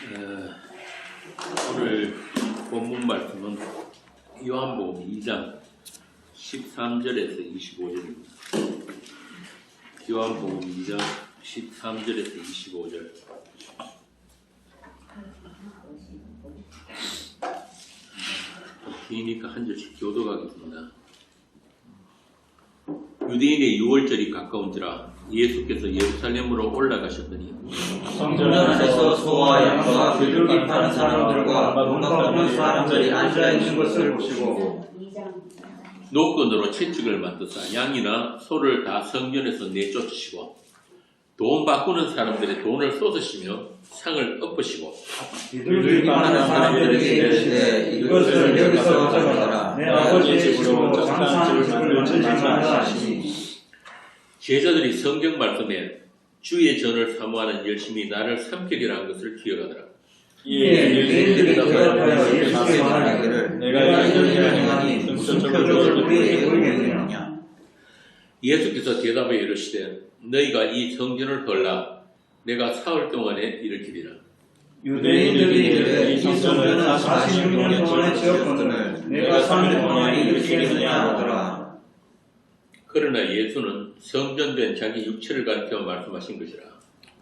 오늘 본문 말씀은 요한복음 2장 13절에서 25절입니다. 요한복음 2장 13절에서 25절. 기니까 한 절씩 교도하겠습니다. 유대인의 6월절이 가까운지라 예수께서 예루살렘으로 올라가셨더니 성전에서 소와 양과 비둘기 파는 사람들과 돈 갚는 사람들이 앉아있는 것을 보시고 노건으로 채찍을 만드사 양이나 소를 다 성전에서 내쫓으시고 돈 바꾸는 사람들의 돈을 쏟으시며 상을 엎으시고 비둘기 파는 사람들에게 이르시되 이것을 여기서 가져가라. 내 아버지의 집으로 장사하는 집을 만들지 말라 하시니 제자들이 성경 말씀에 주의 전을 사모하는 열심히 나를 삼키리라 한 것을 기억하더라. 이에 유대인들이 대답하여 예수께 말하기를 내가 이런 일을 행하니 무슨 표적을 우리에게 보이겠느냐. 예수께서 대답하여 이르시되 너희가 이 성전을 헐라 내가 사흘 동안에 일으키리라. 유대인들이 이르되 이 성전은 46년 동안에 지었거늘 내가 3일 동안에 일으키겠느냐 하더라. 그러나 예수는 성전된 자기 육체를 가리켜 말씀하신 것이라.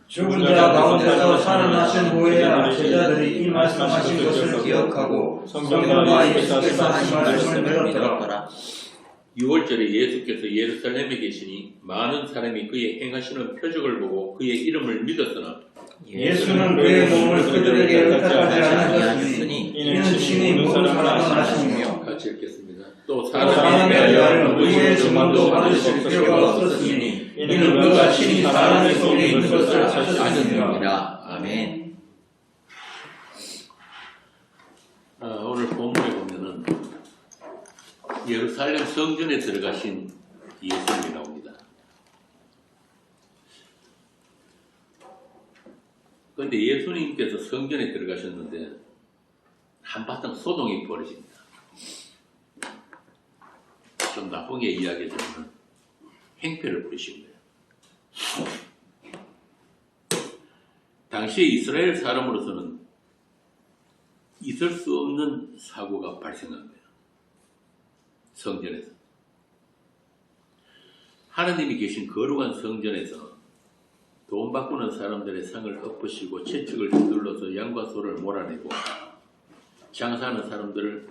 죽은 자 가운데서 살아나신 후에야 제자들이 이 말씀하신 것을 기억하고 성경과 예수께서 하신 말씀을 믿었더라. 6월절에 예수께서 예루살렘에 계시니 많은 사람이 그의 행하시는 표적을 보고 그의 이름을 믿었으나 예수는 그의 몸을 그들에게 의탁하지 아니하였으니 이는 친히 모든 사람을 아시며 같이 읽겠습니다. 또 사람에 대하여 의의 증언도 받으실 필요가 없었으니 이는 그가 친히 사람의 속에 있는 것을 아셨습니다. 아멘. 오늘 본문에 보면은 예루살렘 성전에 들어가신 예수님이 나옵니다. 그런데 예수님께서 성전에 들어가셨는데 한바탕 소동이 벌어집니다. 좀 나쁘게 이야기하자면 행패를 부리신 거예요. 당시에 이스라엘 사람으로서는 있을 수 없는 사고가 발생한 거예요. 성전에서. 하나님이 계신 거룩한 성전에서 돈 바꾸는 사람들의 상을 엎으시고 채찍을 휘둘러서 양과 소를 몰아내고 장사하는 사람들을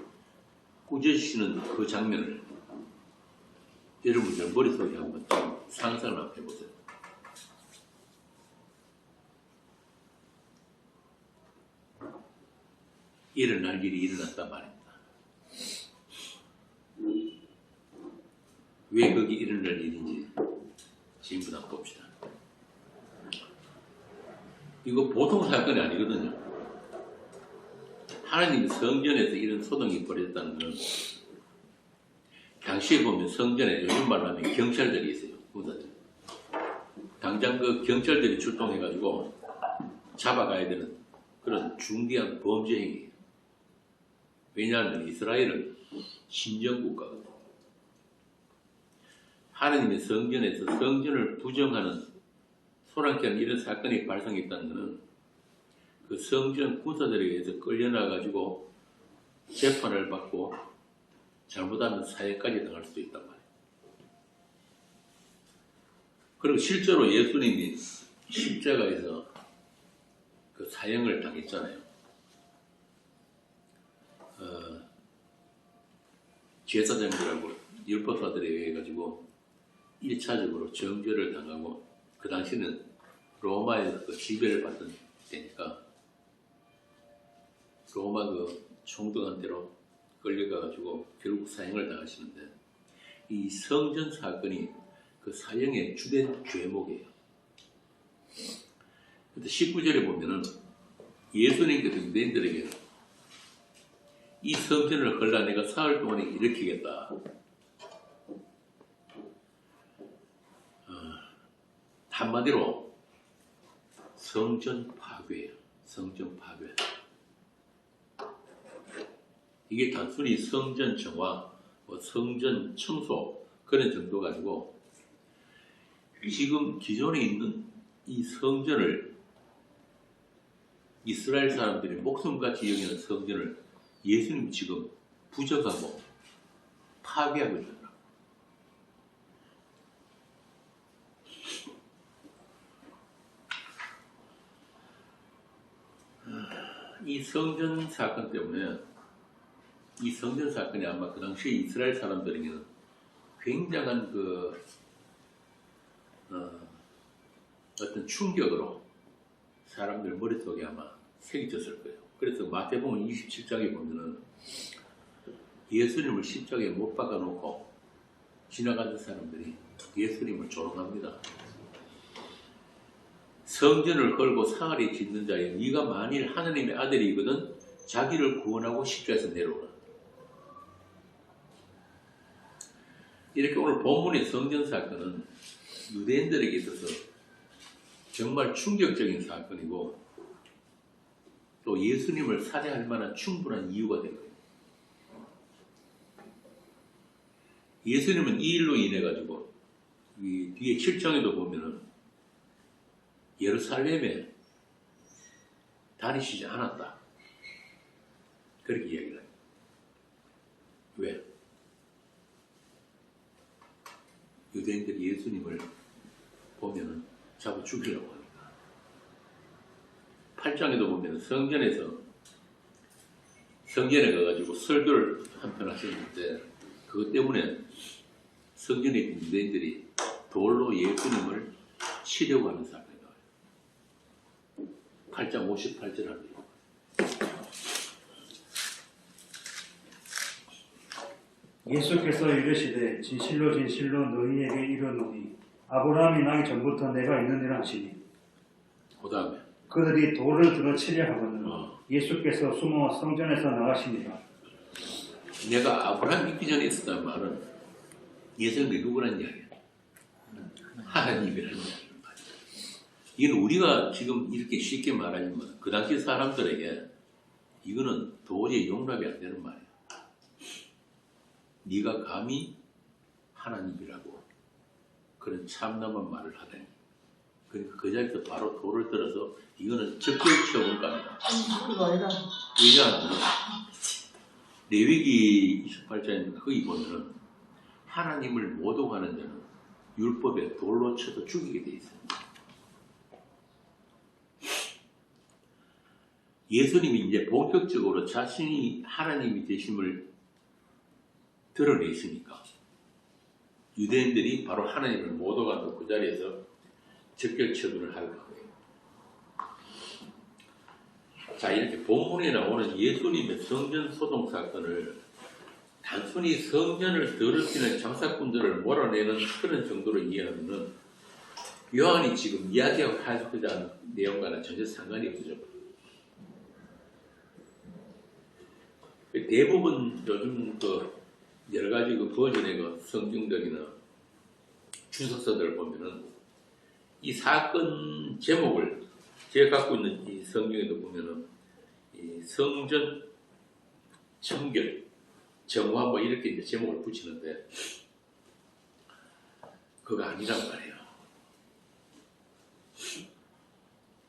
꾸짖으시는 그 장면을 여러분들 머릿속에 한번 좀 상상을 한번 해보세요. 일어날 일이 일어났단 말입니다. 왜 거기 일어날 일인지 지금부터 한번 봅시다. 이거 보통 사건이 아니거든요. 하나님의 성전에서 이런 소동이 벌어졌다는 건 당시에 보면 성전에 요즘 말로 하면 경찰들이 있어요. 군사들. 당장 그 경찰들이 출동해가지고 잡아가야 되는 그런 중대한 범죄 행위예요. 왜냐하면 이스라엘은 신정국가거든요. 하나님의 성전에서 성전을 부정하는 소란케 하는 이런 사건이 발생했다는 것은 그 성전 군사들에 의해서 끌려나가지고 재판을 받고 잘못하면 사형까지 당할 수도 있단 말이에요. 그리고 실제로 예수님이 십자가에서 그 사형을 당했잖아요. 제사장들하고 율법사들에 의해 가지고 1차적으로 정죄를 당하고 그 당시는 로마에서 그 지배를 받던 때니까 로마 그 총독한테로 끌려가가지고 결국 사형을 당하시는데 이 성전 사건이 그 사형의 주된 죄목이에요. 근데 19절에 보면은 예수님께서 유대인들에게 이 성전을 헐라 내가 사흘 동안에 일으키겠다. 한마디로 성전 파괴예요. 성전 파괴. 이게 단순히 성전 정화, 성전 청소 그런 정도 가지고 지금 기존에 있는 이 성전을 이스라엘 사람들이 목숨같이 여기는 성전을 예수님이 지금 부정하고 파괴하고 있더라. 이 성전 사건 때문에 이 성전 사건이 아마 그 당시에 이스라엘 사람들에게는 굉장한 어떤 충격으로 사람들 머릿속에 아마 새겨졌을 거예요. 그래서 마태복음 27장에 보면은 예수님을 십자가에 못 박아놓고 지나가는 사람들이 예수님을 조롱합니다. 성전을 걸고 사흘에 짓는 자여, 네가 만일 하나님의 아들이거든 자기를 구원하고 십자가에서 내려오라. 이렇게 오늘 본문의 성전 사건은 유대인들에게 있어서 정말 충격적인 사건이고 또 예수님을 살해할 만한 충분한 이유가 된 거예요. 예수님은 이 일로 인해 가지고 이 뒤에 7장에도 보면은 예루살렘에 다니시지 않았다. 그렇게 이야기를 해요. 왜? 유대인들이 예수님을 보면은 잡아 죽이려고 하니까. 8장에도 보면은 성전에 가가지고 설교를 한편 하셨는데 그것 때문에 성전에 있는 유대인들이 돌로 예수님을 치려고 하는 사건이 나와요. 8장 58절 합니다. 예수께서 이르시되 진실로 진실로 너희에게 이르노니 아브라함이 나기 전부터 내가 있느니라 하시니 그 다음에 그들이 돌을 들어 치려 하거늘 예수께서 숨어 성전에서 나가시니라. 내가 아브라함 있기 전에 있었다는 말은 예수님이 누구란 이야기야? 하나님이라는 이야기야. 이건 우리가 지금 이렇게 쉽게 말하지만 그 당시 사람들에게 이거는 도저히 용납이 안 되는 말이야. 네가 감히 하나님이라고 그런 참담한 말을 하다니. 그러니까 그 자리에서 바로 돌을 들어서 이거는 적절처분감이다. 왜냐하면 레위기 28장에 거기 보면은 하나님을 모독하는 자는 율법에 돌로 쳐서 죽이게 돼 있어요. 예수님이 이제 본격적으로 자신이 하나님이 되심을 드러냈으니까 유대인들이 바로 하나님을 모독하는 그 자리에서 적결 처분을 할 거예요. 자, 이렇게 본문에 나오는 예수님의 성전 소동 사건을 단순히 성전을 더럽히는 장사꾼들을 몰아내는 그런 정도로 이해하면은 요한이 지금 이야기하고 하고자 하는 내용과는 전혀 상관이 없죠. 대부분 요즘 여러 가지 버전의 성경들이나 주석서들을 보면은 이 사건 제목을 제가 갖고 있는 이 성경에도 보면은 이 성전 청결, 정화 뭐 이렇게 이제 제목을 붙이는데 그거 아니란 말이에요.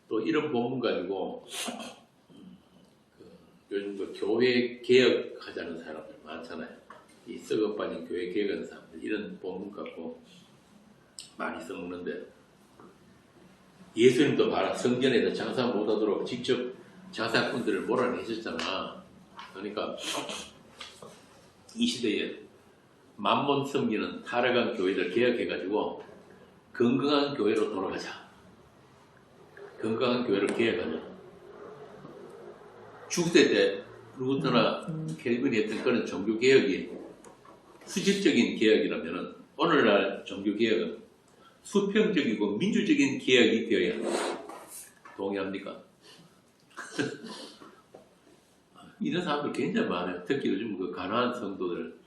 또 이런 본문 가지고 요즘 교회 개혁하자는 사람들 많잖아요. 이 썩어 빠진 교회 개혁하는 사람들 이런 본문 갖고 많이 써먹는데 예수님도 봐라 성전에서 장사 못하도록 직접 장사꾼들을 몰아내셨잖아. 그러니까 이 시대에 만몬 섬기는 타락한 교회들 개혁해가지고 건강한 교회로 돌아가자. 건강한 교회를 개혁하자. 중세 때 루터나 켈빈이 했던 그런 종교개혁이 수직적인 개혁이라면 오늘날 종교개혁은 수평적이고 민주적인 개혁이 되어야 합니다. 동의합니까? 이런 사람들 굉장히 많아요. 특히 요즘 가난한 성도들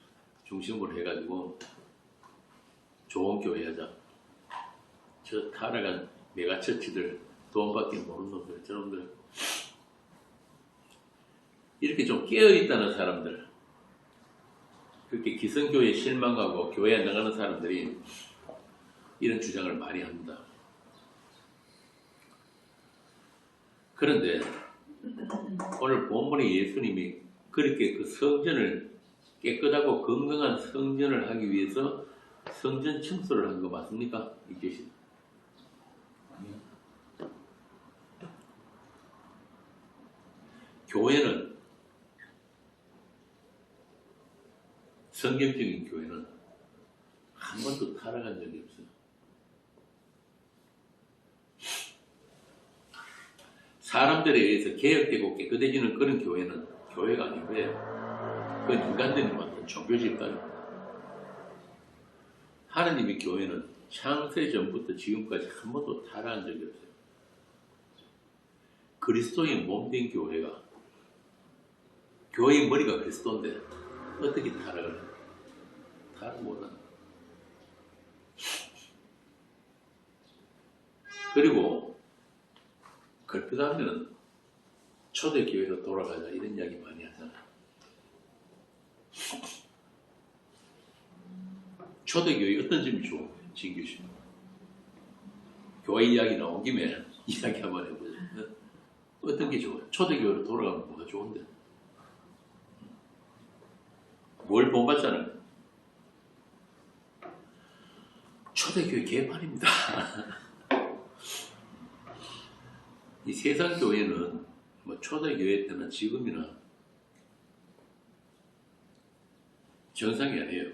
중심으로 해가지고 좋은 교회 하자. 저 타락한 메가처치들 돈밖에 모르는 놈들, 저놈들 이렇게 좀 깨어있다는 사람들, 그렇게 기성교회에 실망하고 교회에 안 나가는 사람들이 이런 주장을 많이 합니다. 그런데 오늘 본문에 예수님이 그렇게 그 성전을 깨끗하고 건강한 성전을 하기 위해서 성전 청소를 한 거 맞습니까? 이 계시. 교회는 성경적인 교회는 한 번도 타락한 적이 없어요. 사람들에 의해서 개혁되고 깨끗해지는 그런 교회는 교회가 아니고요. 그건 인간들이 만든 종교 집단입니다. 하나님의 교회는 창세 전부터 지금까지 한 번도 타락한 적이 없어요. 그리스도의 몸된 교회가 교회의 머리가 그리스도인데 어떻게 타락을 해요? 타락 못하는. 그리고 그렇다면 초대교회로 돌아가자 이런 이야기 많이 하잖아요. 초대교회 어떤 점이 좋은 거예요? 진교심. 교회 이야기 나온 김에 이야기 한번 해보죠. 어떤 게 좋아요? 초대교회로 돌아가면 뭐가 좋은데? 뭘 본받잖아요. 초대교회 개판입니다. 이 세상 교회는 뭐 초대교회 때나 지금이나 정상이 아니에요.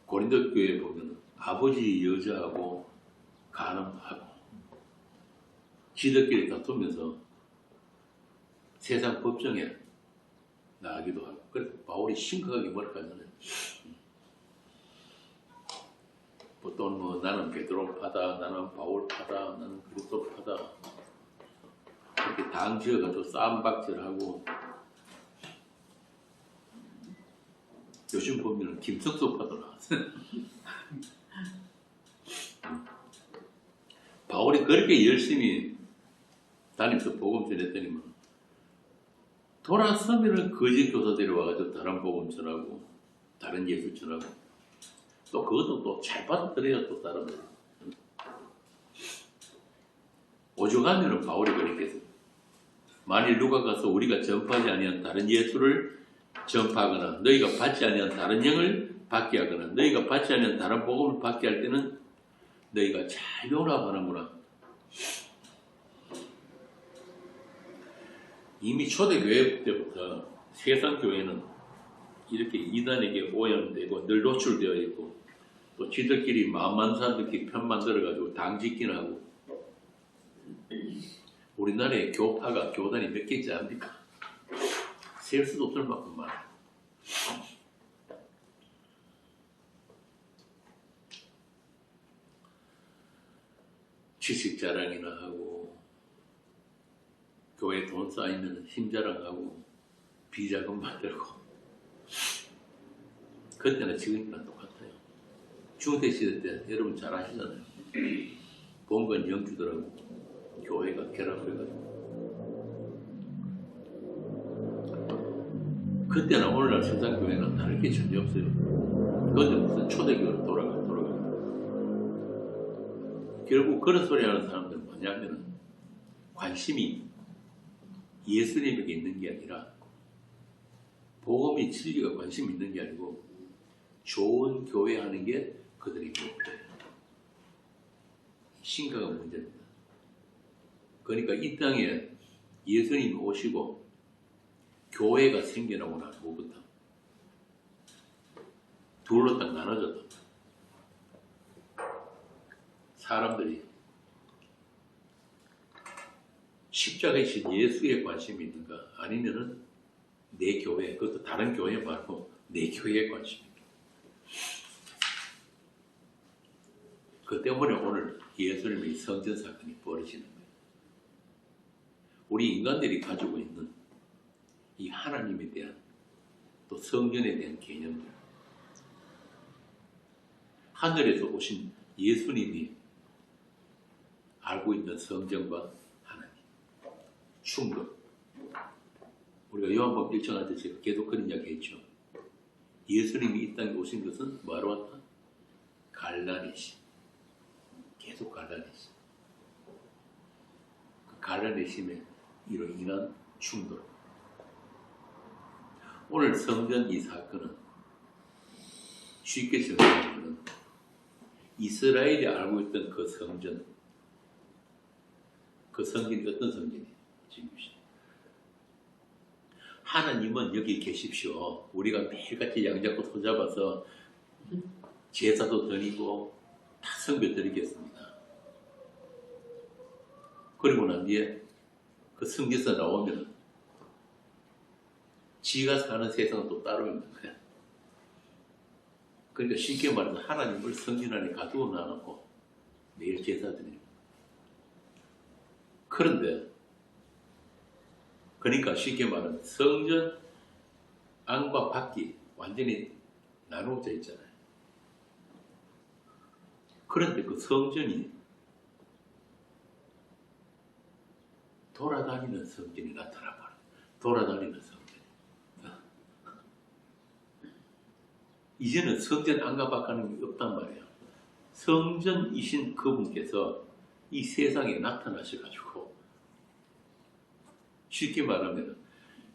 고린도 교회 보면 아버지 여자하고 간음하고 지들끼리 다투면서 세상 법정에 나가기도 하고. 그래서 바울이 심각하게 뭐랄까 하잖아요. 보통 뭐 나는 베드로파다, 나는 바울파다, 나는 그리스도파다 그렇게 당 지어가지고 싸움박질하고. 요즘 보면 김석수파도 나왔어요. 바울이 그렇게 열심히 다니면서 복음 전했더니만 돌아서면은 거짓 교사들이 와가지고 다른 복음 전하고 다른 예수 전하고 또 그것도 또 잘 받아들여야 또 사람들. 오죽하면은 바울이 그렇게 했어요. 만일 누가 가서 우리가 전파하지 아니한 다른 예수를 전파하거나 너희가 받지 아니한 다른 영을 받게 하거나 너희가 받지 아니한 다른 복음을 받게 할 때는 너희가 잘 용납하는구나. 이미 초대교회 때부터 세상 교회는 이렇게 이단에게 오염되고 늘 노출되어 있고 또 지들끼리 마음 많은 사람들끼리 편 만들어가지고 당짓기는 하고. 우리나라에 교파가 교단이 몇 개 있지 않습니까? 셀 수도 없을 만큼 많아요. 지식 자랑이나 하고 교회 돈 쌓이면 힘자랑하고 비자금 만들고. 그때나 지금이나 똑같아요. 중대시대 때 여러분 잘 아시잖아요. 봉건 영주들하고 교회가 결합해가지고. 그때나 오늘날 세상 교회는 다를 게 전혀 없어요. 그런데 무슨 초대교회로 돌아가. 결국 그런 소리 하는 사람들은 뭐냐면은 관심이 예수님에게 있는 게 아니라 복음이 진리가 관심이 있는 게 아니고 좋은 교회 하는 게 그들의 목표예요. 심각한 문제입니다. 그러니까 이 땅에 예수님이 오시고 교회가 생겨나고 난 후부터 둘로 딱 나눠졌다. 사람들이 십자가에 신 예수에 관심이 있는가 아니면은 내 교회, 그것도 다른 교회 말고 내 교회에 관심이 있는가. 그 때문에 오늘 예수님의 성전 사건이 벌어지는 거예요. 우리 인간들이 가지고 있는 이 하나님에 대한 또 성전에 대한 개념들, 하늘에서 오신 예수님이 알고 있는 성전과 하나님 충돌. 우리가 요한복음 1장할 때 제가 계속 그런 이야기 했죠. 예수님이 이 땅에 오신 것은 뭐하러 왔다? 갈라내시. 계속 갈라내시. 갈라내심에 이로 인한 충돌. 오늘 성전 이 사건은 쉽게 정리하면 이스라엘이 알고 있던 그 성전, 그 성전이 어떤 성전이에요? 지금 하나님은 여기 계십시오. 우리가 매일같이 양잡고 손잡아서 제사도 드리고 다 성교 드리겠습니다. 그리고 난 뒤에 그 성경에서 나오면 지가 사는 세상은 또 따로 있는 거야. 그러니까 쉽게 말해서 하나님을 성전 안에 가두어 놔놓고 매일 제사 드리는. 그런데 그러니까 쉽게 말하면 성전 안과 밖이 완전히 나누어져 있잖아요. 그런데 그 성전이 돌아다니는 성전이 나타나 봐요. 돌아다니는 성전. 이제는 성전 안과 밖하는 게 없단 말이에요. 성전이신 그분께서 이 세상에 나타나셔가지고 쉽게 말하면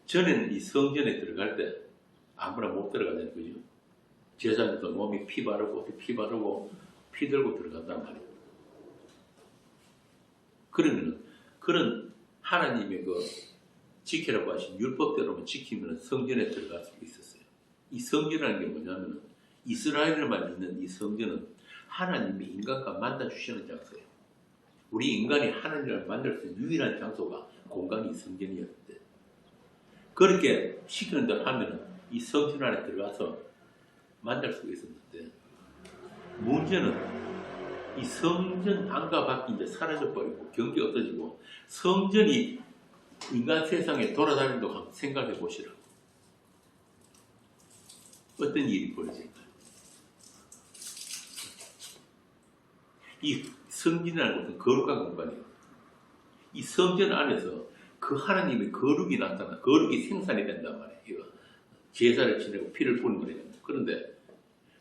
전에는 이 성전에 들어갈 때 아무나 못 들어가잖아요. 그죠? 제사장도 몸이 피 바르고 피 들고 들어간단 말이에요. 그러면 그런 하나님의 그 지키라고 하신 율법대로만 지키면 성전에 들어갈 수 있었어요. 이 성전이라는 게 뭐냐면 이스라엘만 있는 이 성전은 하나님이 인간과 만나주시는 장소예요. 우리 인간이 하나님을 만날 수 있는 유일한 장소가 공간이 성전이었는데 그렇게 시키는 대로 하면 이 성전 안에 들어가서 만날 수가 있었는데 문제는 이 성전 안과 밖이 이제 사라져버리고 경계가 없어지고 성전이 인간 세상에 돌아다닌다고 한번 생각해 보시라고. 어떤 일이 벌어질까요? 이 성전이라는 것은 거룩한 공간이에요. 이 성전 안에서 그 하나님의 거룩이 나타나, 거룩이 생산이 된단 말이에요. 이거 제사를 지내고 피를 뿌리는 거예요. 그런데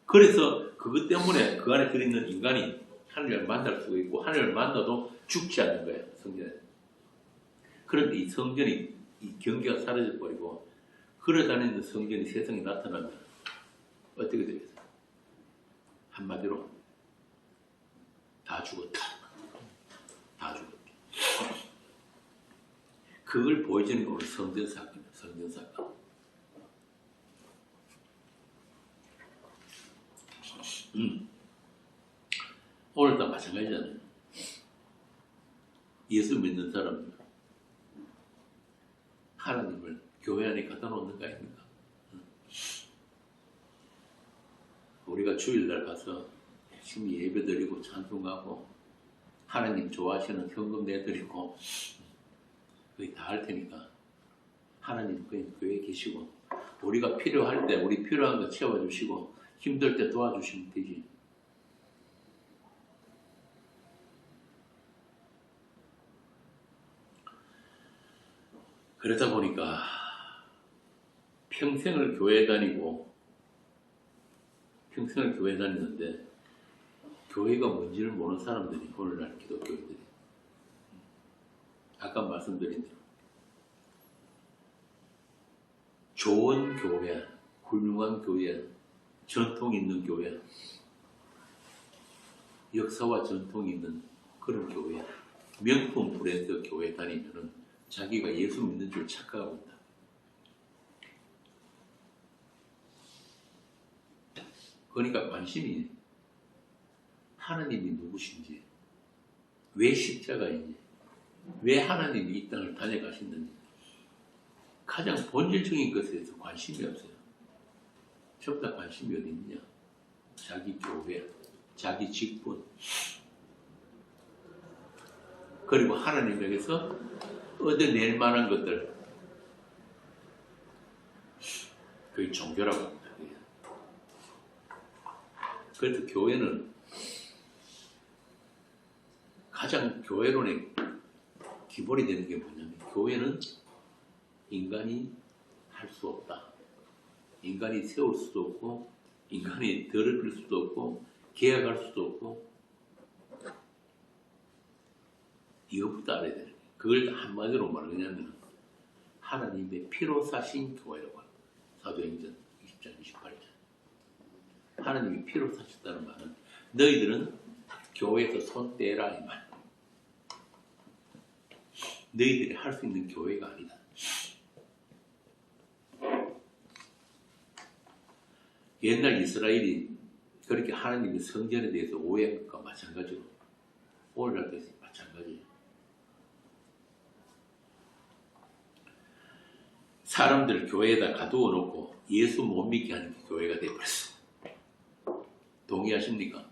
그래서 그것 때문에 그 안에 들어있는 인간이 하나님을 만날 수가 있고 하나님을 만나도 죽지 않는 거예요. 성전에. 그런데 이 성전이 이 경계가 사라져 버리고 걸어다니는 성전이 세상에 나타나면 어떻게 되겠어요? 한마디로 다 죽었다. 다 죽었다. 그걸 보여주는 게 오늘 성전 사건이에요. 성전 사건. 오늘도 마찬가지잖아요. 예수 믿는 사람은 하나님을 교회 안에 갖다 놓는 거 아닙니까? 우리가 주일날 가서 열심히 예배 드리고 찬송하고 하나님 좋아하시는 현금 내드리고 거의 다 할 테니까 하나님 그냥 교회에 계시고 우리가 필요할 때 우리 필요한 거 채워주시고 힘들 때 도와주시면 되지. 그러다 보니까 평생을 교회 다니고 평생을 교회 다녔는데 교회가 뭔지를 모르는 사람들이 오늘날 기독교인들이 아까 말씀드린 대로 좋은 교회, 훌륭한 교회, 전통 있는 교회, 역사와 전통이 있는 그런 교회, 명품 브랜드 교회 다니면은 자기가 예수 믿는 줄 착각하고 있다. 그러니까 관심이 하나님이 누구신지, 왜 십자가인지, 왜 하나님이 이 땅을 다녀가셨는지 가장 본질적인 것에 대해서 관심이 없어요. 전부 다 관심이 어디 있느냐? 자기 교회, 자기 직분, 그리고 하나님에게서 얻어낼 만한 것들, 그게 종교라고 합니다. 그래서 교회는 가장 교회론의 기본이 되는 게 뭐냐면 교회는 인간이 할 수 없다. 인간이 세울 수도 없고 인간이 더럽힐 수도 없고 계약할 수도 없고 이것부터 알아야 되는 거예요. 그걸 한마디로 말하냐면 하나님의 피로 사신 교회라고 합니다. 사도행전 20장 28절. 하나님이 피로 사셨다는 말은 너희들은 교회에서 손 떼라 이 말. 너희들이 할 수 있는 교회가 아니다. 옛날 이스라엘이 그렇게 하나님의 성전에 대해서 오해한 것과 마찬가지로 오늘날도 마찬가지예요. 사람들 교회에다 가두어 놓고 예수 못 믿게 하는 게 교회가 되어버렸어. 동의하십니까?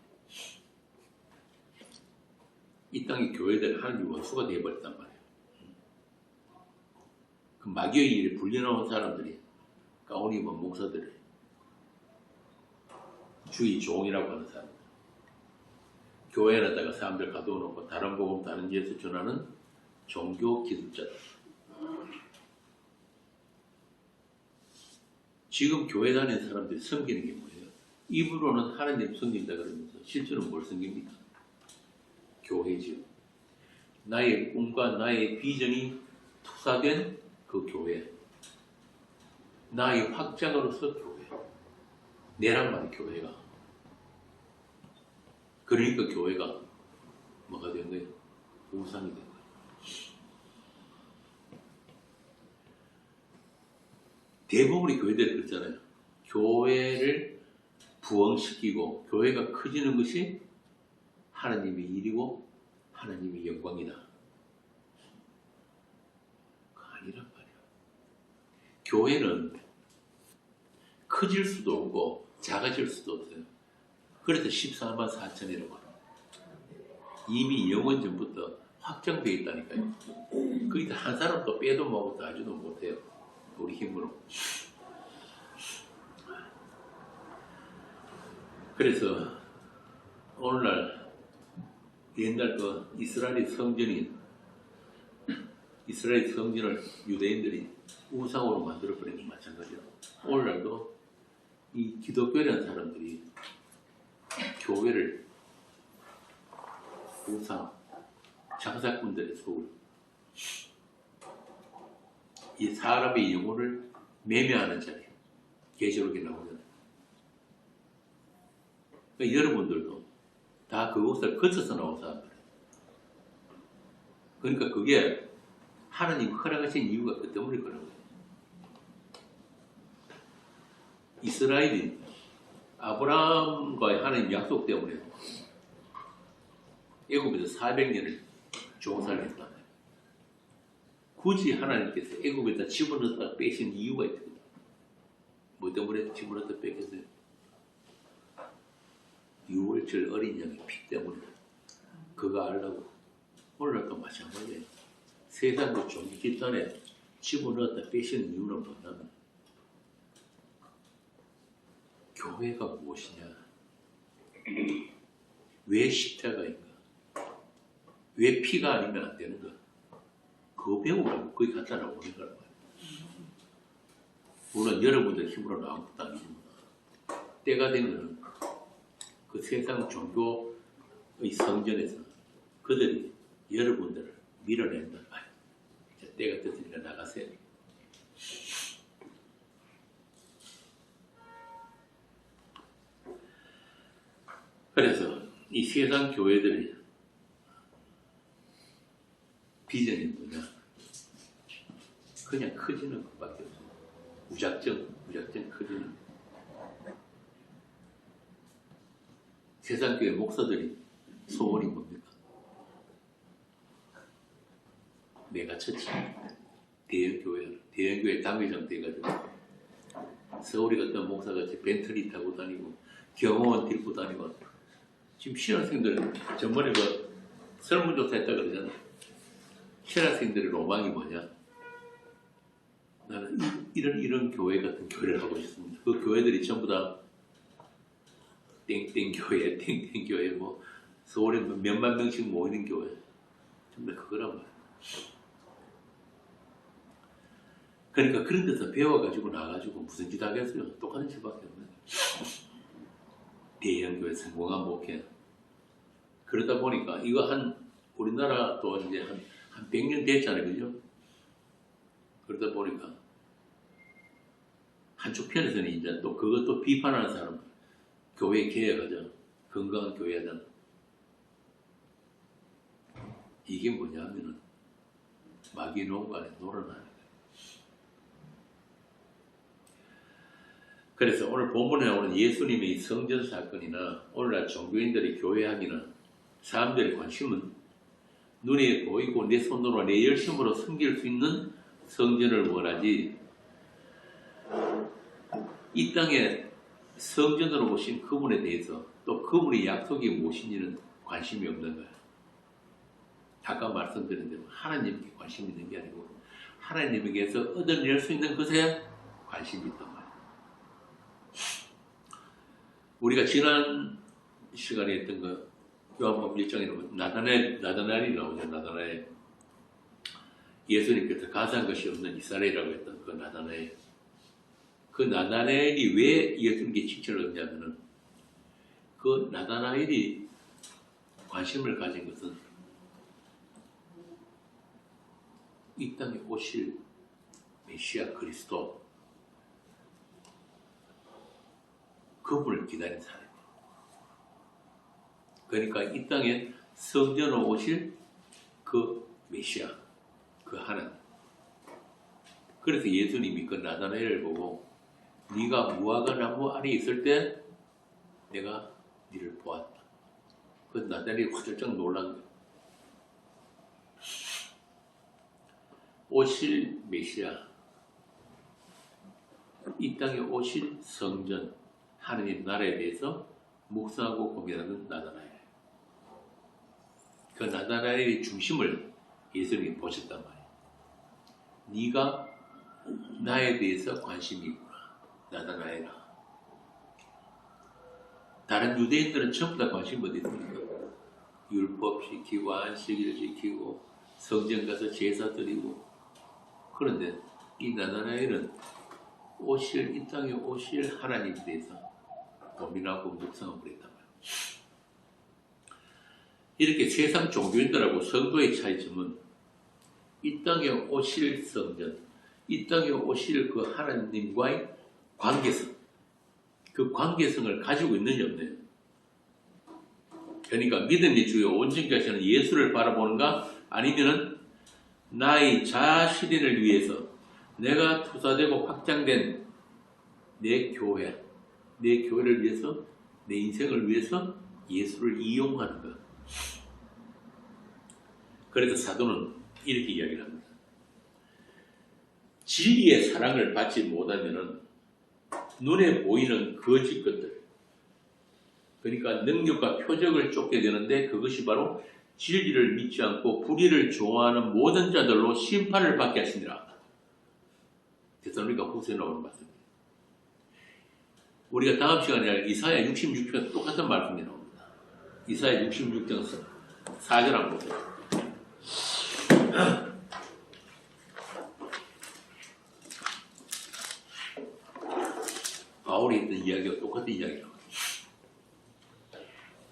이 땅의 교회들 하나님 원수가 되어버렸단 말이에요. 그 마귀의 일에 불려나온 사람들이 가온 입은 목사들을 주의 종이라고 하는 사람들, 교회에다가 사람들 가두어 놓고 다른 복음 다른 지에서 전하는 종교 기득자들. 지금 교회 다니는 사람들이 섬기는 게 뭐예요? 입으로는 하나님 섬긴다 그러면서 실제로 뭘 섬깁니까? 교회지요. 나의 꿈과 나의 비전이 투사된 그 교회, 나의 확장으로서 교회, 내랑만 교회가. 그러니까 교회가 뭐가 된 거예요? 우상이 된 거예요. 대부분의 교회들이 그렇잖아요. 교회를 부흥시키고 교회가 커지는 것이 하나님의 일이고 하나님의 영광이다. 그거 아니란 말이야. 교회는 커질 수도 없고 작아질 수도 없어요. 그래서 14만 4천이라고 합니다. 이미 영원 전부터 확정되어 있다니까요. 거기다 한 사람도 빼도 먹어도 하지도 못해요. 우리 힘으로. 그래서 오늘날 옛날 그 이스라엘 성전을 유대인들이 우상으로 만들어버린 것 마찬가지로 오늘날도 이 기독교라는 사람들이 교회를 우상, 장사꾼들의 소울, 이 사람의 영혼을 매매하는 자리, 계시록에 나오잖아요. 그러니까 여러분들도 다 그것을 거쳐서 나온 사람들이에요. 그러니까 그게 하나님 허락하신 이유가 그 때문에 그런 거예요. 이스라엘이 아브라함과의 하나님 약속 때문에 애굽에서 400년을 종살이 했단 말이에요. 굳이 하나님께서 애굽에다 집어넣었다 빼신 이유가 있거든요. 뭐 때문에 집어넣었다 뺐겠어요? 6월절 어린 양의 피 때문에. 그거 알라고. 오늘날도 마찬가지예요. 세상의 종교 집단에 집어넣었다 빼신 이유는 뭐냐면 교회가 무엇이냐? 왜 십자가인가? 왜 피가 아니면 안 되는가? 그거 배우라고 거기 갖다 나오는 거란 말이에요. 물론 여러분들 힘으로 나온 것도 아니지만 때가 되면 그 세상 종교의 성전에서 그들이 여러분들을 밀어낸단 말이에요. 이제 때가 됐으니까 나가세요. 그래서 이 세상 교회들이 비전이 뭐냐? 그냥 커지는 것밖에 없어요. 무작정 커지는. 세상 교회 목사들이 소원이 뭡니까? 내가 처치 대형교회 당회장 돼가지고 서울에 갔던 목사같이 벤틀리 타고 다니고 경호원 데리고 다니고 지금 신학생들 전번에 그 설문조사 했다 그러잖아. 신학생들의 로망이 뭐냐? 나는 이런 교회 같은 교회를 하고 싶습니다. 그 교회들이 전부 다 땡땡교회, 땡땡교회, 뭐 서울에 몇만 명씩 모이는 교회, 전부 다 그거란 말이야. 그러니까 그런 데서 배워가지고 나가지고 무슨 짓 하겠어요? 똑같은 짓밖에 없는 거예요. 대형교회 성공한 목회. 그러다 보니까 이거 우리나라도 이제 한 한 100년 됐잖아요. 그죠? 그러다 보니까 한쪽 편에서는 이제 또 그것도 비판하는 사람, 교회 개혁하자, 건강한 교회 하자. 이게 뭐냐면은 마귀 농간에 놀아나는 거예요. 그래서 오늘 본문에 나오는 예수님의 성전 사건이나 오늘날 종교인들의 교회하기나 사람들의 관심은 눈에 보이고 내 손으로 내 열심으로 섬길 수 있는 성전을 원하지 이 땅에 성전으로 오신 그분에 대해서 또 그분의 약속이 무엇인지는 관심이 없는 거예요. 아까 말씀드린 대로 하나님께 관심이 있는 게 아니고 하나님에게서 얻어낼 수 있는 것에 관심이 있단 말이에요. 우리가 지난 시간에 했던 거 요한복음 1장에 보면 나다나엘이 나오죠. 나다나엘. 예수님께서 가사한 것이 없는 이스라엘이라고 했던 그 나다나엘. 그 나다나엘이 왜 예수님께 칭찬을 얻냐면은 그 나다나엘이 관심을 가진 것은 이 땅에 오실 메시아 그리스도 그분을 기다린 사람이에요. 그러니까 이 땅에 성전으로 오실 그 메시아, 그 하나님. 그래서 예수님이 그 나다나엘을 보고 네가 무화과 나무 안에 있을 때 내가 네를 보았다. 그 나다나엘이 화들짝 놀란 거예요. 오실 메시아, 이 땅에 오실 성전, 하느님 나라에 대해서 묵상하고 고민하는 나다나엘. 그 나다나엘의 중심을 예수님이 보셨단 말이에요. 네가 나에 대해서 관심이 있구나, 나다나엘아. 다른 유대인들은 전부 다 관심이 어디 있습니까? 율법 지키고 안식일 지키고 성전 가서 제사 드리고. 그런데 이 나다나엘은 이 땅에 오실 하나님에 대해서 고민하고 묵상하고 그랬단 말이에요. 이렇게 세상 종교인들하고 성도의 차이점은 이 땅에 오실 성전, 이 땅에 오실 그 하나님과의 관계성, 그 관계성을 가지고 있느냐 없느냐. 그러니까 믿음의 주요 온전케 하시는 예수를 바라보는가, 아니면은 나의 자신을 위해서 내가 투사되고 확장된 내 교회를 위해서, 내 인생을 위해서 예수를 이용하는 것. 그래서 사도는 이렇게 이야기를 합니다. 진리의 사랑을 받지 못하면은 눈에 보이는 거짓 것들, 그러니까 능력과 표적을 쫓게 되는데 그것이 바로 진리를 믿지 않고 불의를 좋아하는 모든 자들로 심판을 받게 하시니라. 데살로니가 후서에 나오는 말씀입니다. 우리가 다음 시간에 이사야 66편 똑같은 말씀이 나옵니다. 이사야 66장 4절 한번 보세요. 바울이 했던 이야기와 똑같은 이야기라고.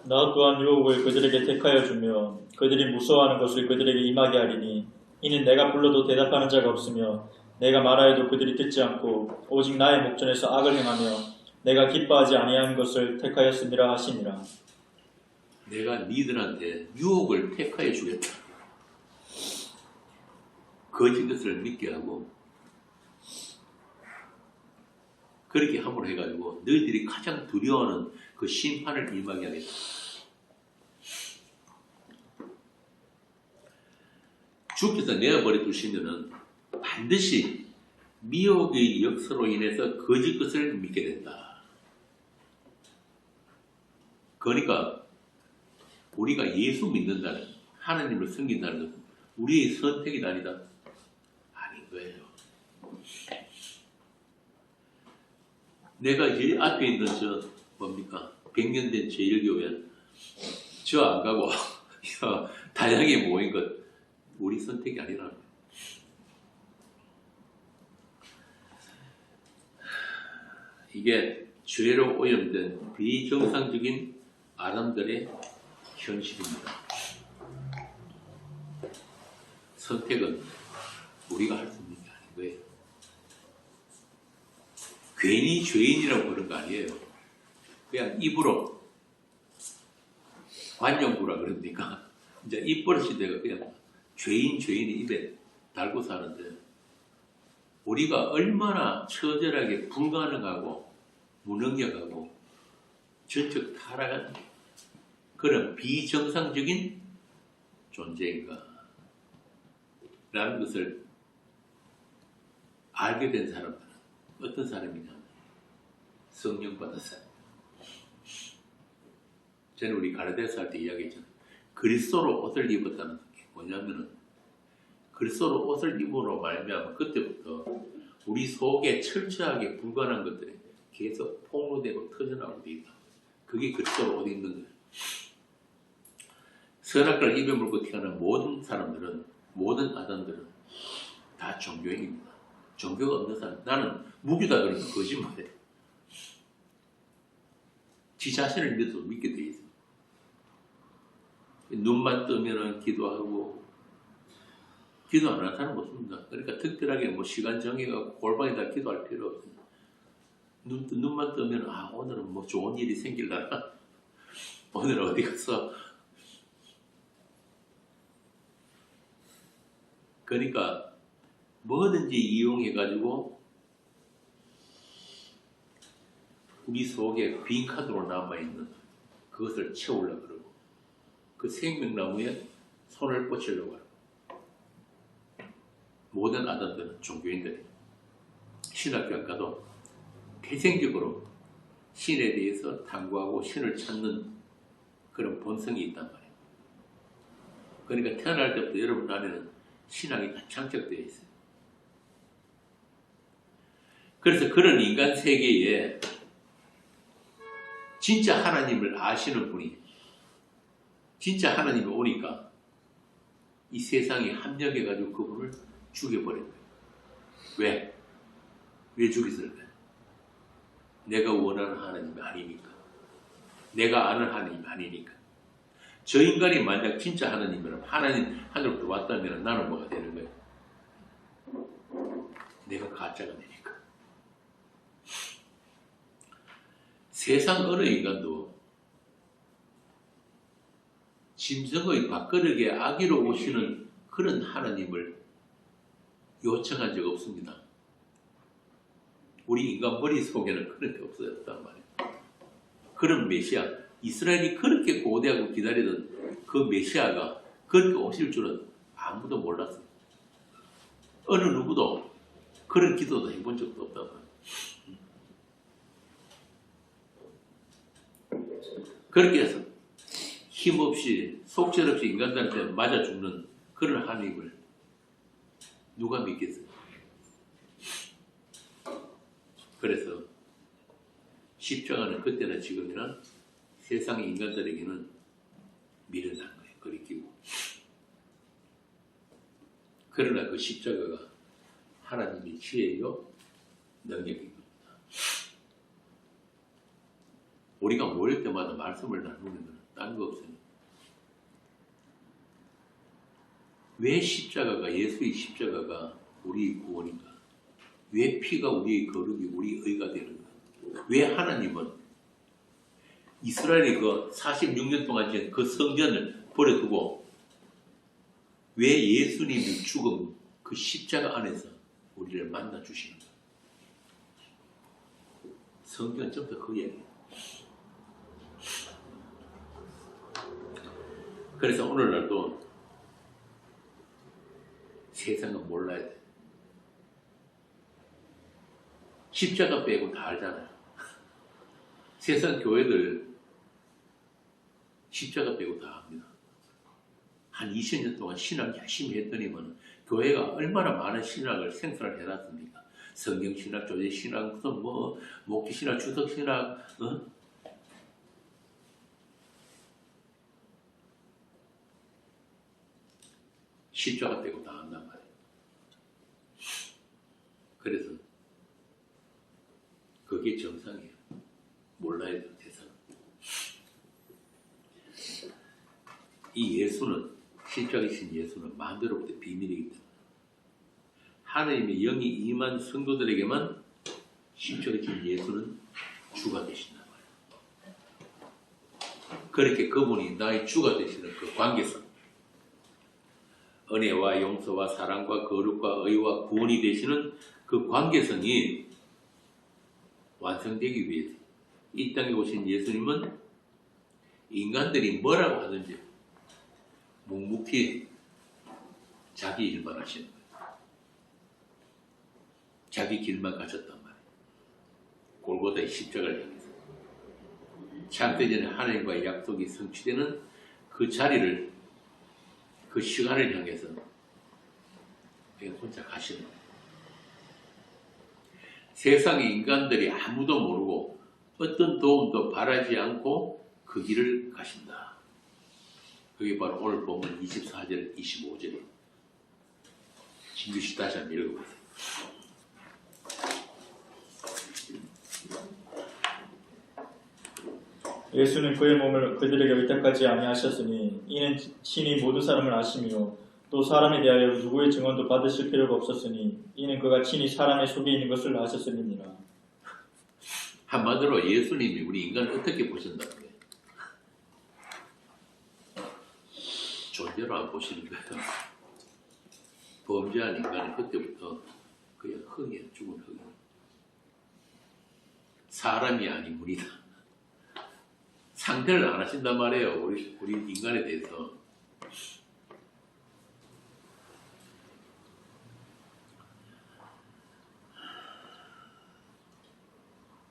나 또한 유혹을 그들에게 택하여 주며 그들이 무서워하는 것을 그들에게 임하게 하리니 이는 내가 불러도 대답하는 자가 없으며 내가 말하여도 그들이 듣지 않고 오직 나의 목전에서 악을 행하며 내가 기뻐하지 아니한 것을 택하였음이라 하시니라. 내가 니들한테 유혹을 택하여 주겠다. 거짓 것을 믿게 하고 그렇게 함으로 해가지고 너희들이 가장 두려워하는 그 심판을 임하게 하겠다. 주께서 내어버려 두시면은 반드시 미혹의 역사로 인해서 거짓 것을 믿게 된다. 그러니까 우리가 예수 믿는다는, 하나님을 섬긴다는 것은 우리의 선택이 아니다. 아닌 거예요. 내가 제일 앞에 있는 뭡니까? 100년 된 제1교회 저 안 가고 다양하게 모인 것 우리 선택이 아니라. 이게 죄로 오염된 비정상적인 아담들의 현실입니다. 선택은 우리가 할 수 있는 게 아닌 거예요. 괜히 죄인이라고 그런 거 아니에요. 그냥 입으로 관용구라 그럽니까? 이제 입버릇이 되고 그냥 죄인이 입에 달고 사는데 우리가 얼마나 처절하게 불가능하고 무능력하고 전적 타락한 그런 비정상적인 존재인가 라는 것을 알게 된 사람들은 어떤 사람이냐? 성령 받은 사람. 저는 우리 가르데스 할 때 이야기했잖아요. 그리스도로 옷을 입었다는 게 뭐냐면은 그리스도로 옷을 입으로 말미암아 그때부터 우리 속에 철저하게 불가능한 것들이 계속 폭로되고 터져나오게 돼 있다. 그게 그리스도로 옷 입는 거예요. 선악과를 입에 물고 태어난 모든 사람들은, 모든 아담들은 다 종교인입니다. 종교가 없는 사람, 나는 무교다 그러면 거짓말해. 지 자신을 믿어도 믿게 돼 있어. 눈만 뜨면은 기도하고, 기도 안 하는 사람 없습니다. 그러니까 특별하게 뭐 시간 정해가고 골방에다 기도할 필요 없어요. 눈만 뜨면, 아, 오늘은 뭐 좋은 일이 생길라나? 오늘 어디 가서. 그러니까 뭐든지 이용해가지고 우리 속에 빈 카드로 남아있는 그것을 채우려고 그러고 그 생명나무에 손을 꽂히려고 하고 모든 아담들은 종교인들이 신학교 안 가도 태생적으로 신에 대해서 탐구하고 신을 찾는 그런 본성이 있단 말이에요. 그러니까 태어날 때부터 여러분 안에는 신앙이 다 장착되어 있어요. 그래서 그런 인간 세계에 진짜 하나님을 아시는 분이 진짜 하나님이 오니까 이 세상에 합력해가지고 그분을 죽여버린 거예요. 왜? 왜 죽였을까요? 내가 원하는 하나님이 아니니까. 내가 아는 하나님이 아니니까. 저 인간이 만약 진짜 하나님이라면 하나님 하늘부터 왔다면 나는 뭐가 되는 거예요? 내가 가짜가 되니까. 세상 어느 인간도 짐승의 밥그릇에 아기로 오시는 그런 하나님을 요청한 적 없습니다. 우리 인간 머릿속에는 그런 게 없었단 말이에요. 그런 메시아, 이스라엘이 그렇게 고대하고 기다리던 그 메시아가 그렇게 오실 줄은 아무도 몰랐어요. 어느 누구도 그런 기도도 해본 적도 없단 말이에요. 그렇게 해서 힘없이 속절없이 인간들한테 맞아 죽는 그런 하나님을 누가 믿겠어요? 그래서 십자가는 그때나 지금이나 세상의 인간들에게는 미련한 거예요. 거리끼고. 그러나 그 십자가가 하나님의 지혜요 능력인 겁니다. 우리가 모일 때마다 말씀을 나누는 건 딴 거 없어요. 왜 십자가가, 예수의 십자가가 우리의 구원인가? 왜 피가 우리의 거룩이, 우리의 의가 되는가? 왜 하나님은 이스라엘이 그 46년 동안 지은 그 성전을 버려두고 왜 예수님이 죽은 그 십자가 안에서 우리를 만나 주시는가? 성경은 좀 더 그 얘기예요. 그래서 오늘날도 세상은 몰라야 돼. 십자가 빼고 다 알잖아요. 세상 교회들 십자가 빼고 다 압니다. 한 20년 동안 신학 열심히 했더니만 교회가 얼마나 많은 신학을 생산을 해놨습니까? 성경신학, 조제신학, 무슨 뭐 목기신학, 주석신학, 십자가 빼고 다 한단 말이에요. 그래서 그게 정상이에요. 몰라야 돼요, 세상. 이 예수는 십자가에 신 예수는 마음대로부터 비밀이기 때문에 하나님의 영이 임한 성도들에게만 십자가에 신 예수는 주가 되신단 말이에요. 그렇게 그분이 나의 주가 되시는 그 관계성, 은혜와 용서와 사랑과 거룩과 의와 구원이 되시는 그 관계성이 완성되기 위해서 이 땅에 오신 예수님은 인간들이 뭐라고 하든지 묵묵히 자기 일만 하시는 거예요. 자기 길만 가셨단 말이에요. 골고다의 십자가를 향해서. 창세전에 하나님과의 약속이 성취되는 그 자리를, 그 시간을 향해서 그냥 혼자 가시는 거예요. 세상의 인간들이 아무도 모르고 어떤 도움도 바라지 않고 그 길을 가신다. 그게 바로 오늘 본문 24절, 25절이에요. 진규씨 다시 한번 읽어보세요. 예수는 그의 몸을 그들에게 의탁하지 아니하셨으니 이는 친히 모든 사람을 아시며 또 사람에 대하여 누구의 증언도 받으실 필요가 없었으니 이는 그가 친히 사람의 속에 있는 것을 아셨음이니라. 한마디로 예수님이 우리 인간을 어떻게 보신다는 거예요? 존재로 안 보시는 거예요. 범죄한 인간은 그때부터 그냥 흙이야, 죽은 흙이야. 사람이 아닌 우리다. 상대를 안 하신단 말이에요. 우리 인간에 대해서.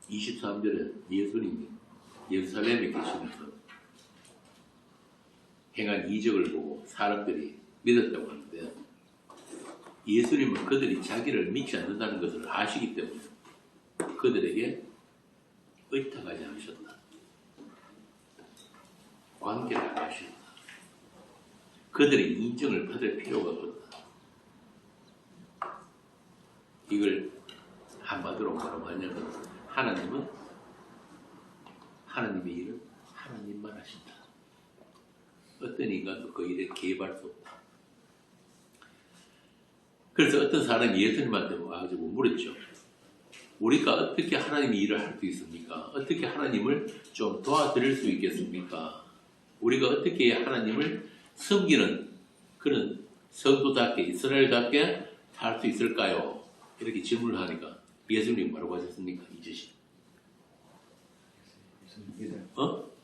(23절에) 예수님이 예루살렘에 계시면서 행한 이적을 보고 사람들이 믿었다고 하는데, 예수님은 그들이 자기를 믿지 않는다는 것을 아시기 때문에 그들에게 의탁하지 않으셨다. 관계를 안 하셨다. 그들의 인정을 받을 필요가 없다. 이걸 한마디로 뭐라고 하냐면, 하나님은 하나님의 일을 하나님만 하신다. 어떤 인간도 그 일에 개입할 수 없다. 그래서 어떤 사람이 예수님한테 와가지고 물었죠. 우리가 어떻게 하나님의 일을 할 수 있습니까? 어떻게 하나님을 좀 도와드릴 수 있겠습니까? 우리가 어떻게 하나님을 섬기는 그런 성도답게, 이스라엘답게 할 수 있을까요? 이렇게 질문을 하니까 예수님이 뭐라고 하셨습니까? 이제시.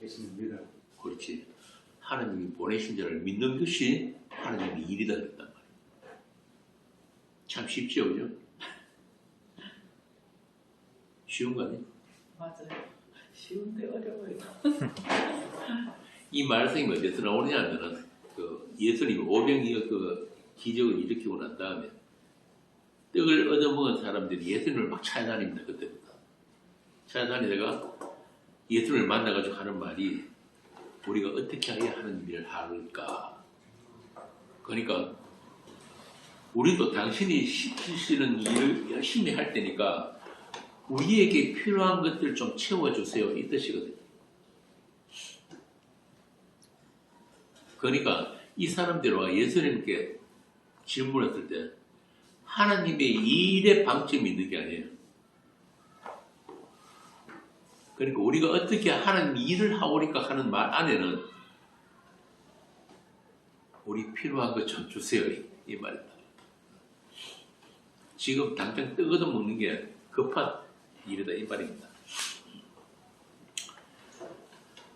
예수님 믿어. 그렇지. 하나님이 보내신 자를 믿는 것이 하나님의 일이다 그랬단 말이에요. 참 쉽죠, 그죠? 쉬운 거 아니에요? 맞아요. 쉬운데 어려워요. 이 말씀이 어디서 나오느냐면은 그 예수님이 오병이어 그 기적을 일으키고 난 다음에 떡을 얻어먹은 사람들이 예수님을 막 찾아다닙니다. 그때부터 찾아다니다가 예수님을 만나가지고 하는 말이 우리가 어떻게 해야 하는 일을 할까? 그러니까 우리도 당신이 시키시는 일을 열심히 할 테니까 우리에게 필요한 것들 좀 채워주세요. 이 뜻이거든요. 그러니까 이 사람들과 예수님께 질문했을 때 하나님의 일에 방점이 있는 게 아니에요. 그러니까 우리가 어떻게 하나님 일을 하오니까 하는 말 안에는 우리 필요한 것 좀 주세요. 이 말이다. 지금 당장 떡 얻어 먹는 게 급한 일이다. 이 말입니다.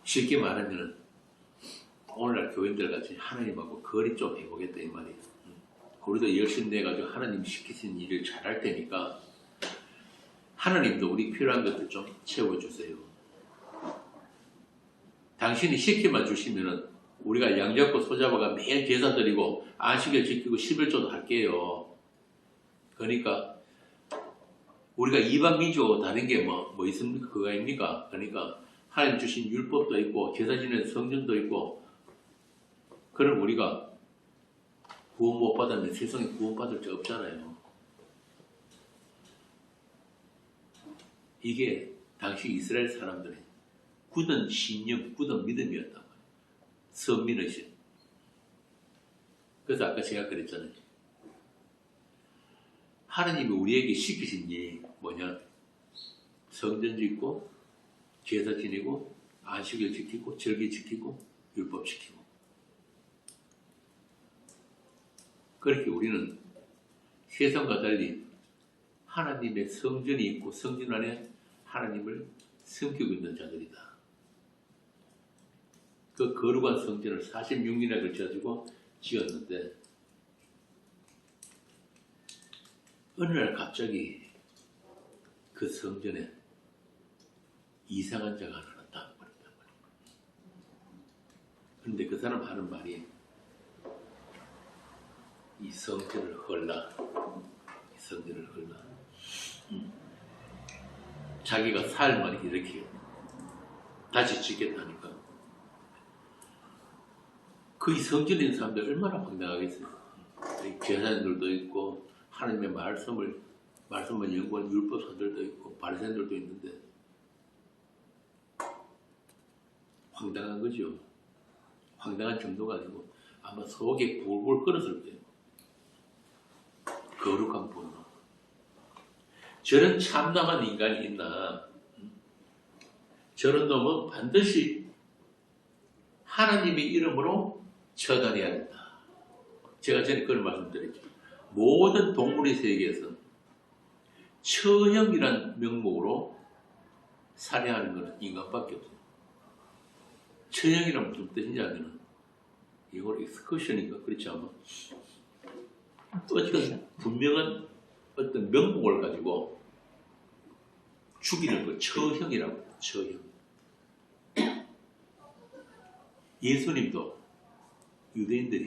쉽게 말하면 오늘날 교인들 같이 하나님하고 거리 좀 해보겠다 이 말이에요. 우리도 열심히 내가지고 하나님 시키신 일을 잘할 테니까 하나님도 우리 필요한 것들 좀 채워주세요. 당신이 시키만 주시면은 우리가 양잡고 소잡아가 매일 제사 드리고 안식일 지키고 11조도 할게요. 그러니까 우리가 이방 민족하고 다른 게 뭐 있습니까? 그거 아닙니까? 그러니까 하나님 주신 율법도 있고 제사 지내는 성전도 있고, 그럼 우리가 구원 못 받았는데 세상에 구원 받을 자 없잖아요. 이게 당시 이스라엘 사람들의 굳은 신념, 굳은 믿음이었단 말이에요. 선민의식. 그래서 아까 제가 그랬잖아요. 하나님이 우리에게 시키신 일이 뭐냐? 성전 짓고, 제사 지내고, 안식일 지키고, 절기 지키고, 율법 지키고. 그렇게 우리는 세상과 달리 하나님의 성전이 있고 성전 안에 하나님을 섬기고 있는 자들이다. 그 거룩한 성전을 46년에 걸쳐가지고 지었는데 어느 날 갑자기 그 성전에 이상한 자가 하나 나타났단 말이야. 그런데 그 사람 하는 말이 이 성전을 헐라, 이 성전을 헐라. 자기가 살만 이렇게 다시 짓겠다니까. 그 이 성전에 있는 사람들 얼마나 황당하겠어요. 제사장들도 있고 하나님의 말씀을 연구한 율법사들도 있고 바리새인들도 있는데 황당한 거죠. 황당한 정도가 아니고 아마 속에 불불 끓었을 거예요. 거룩한 분노. 저런 참담한 인간이 있나? 저런 놈은 반드시 하나님의 이름으로 처단해야 된다. 제가 전에 그런 말씀드렸죠. 모든 동물의 세계에서 처형이란 명목으로 살해하는 것은 인간밖에 없어요. 처형이란 무슨 뜻인지 알면 이걸 익스커션인가 그렇지 않아? 어쨌든 분명한 어떤 명목을 가지고 죽이는 걸 처형이라고 해요. 처형. 예수님도 유대인들이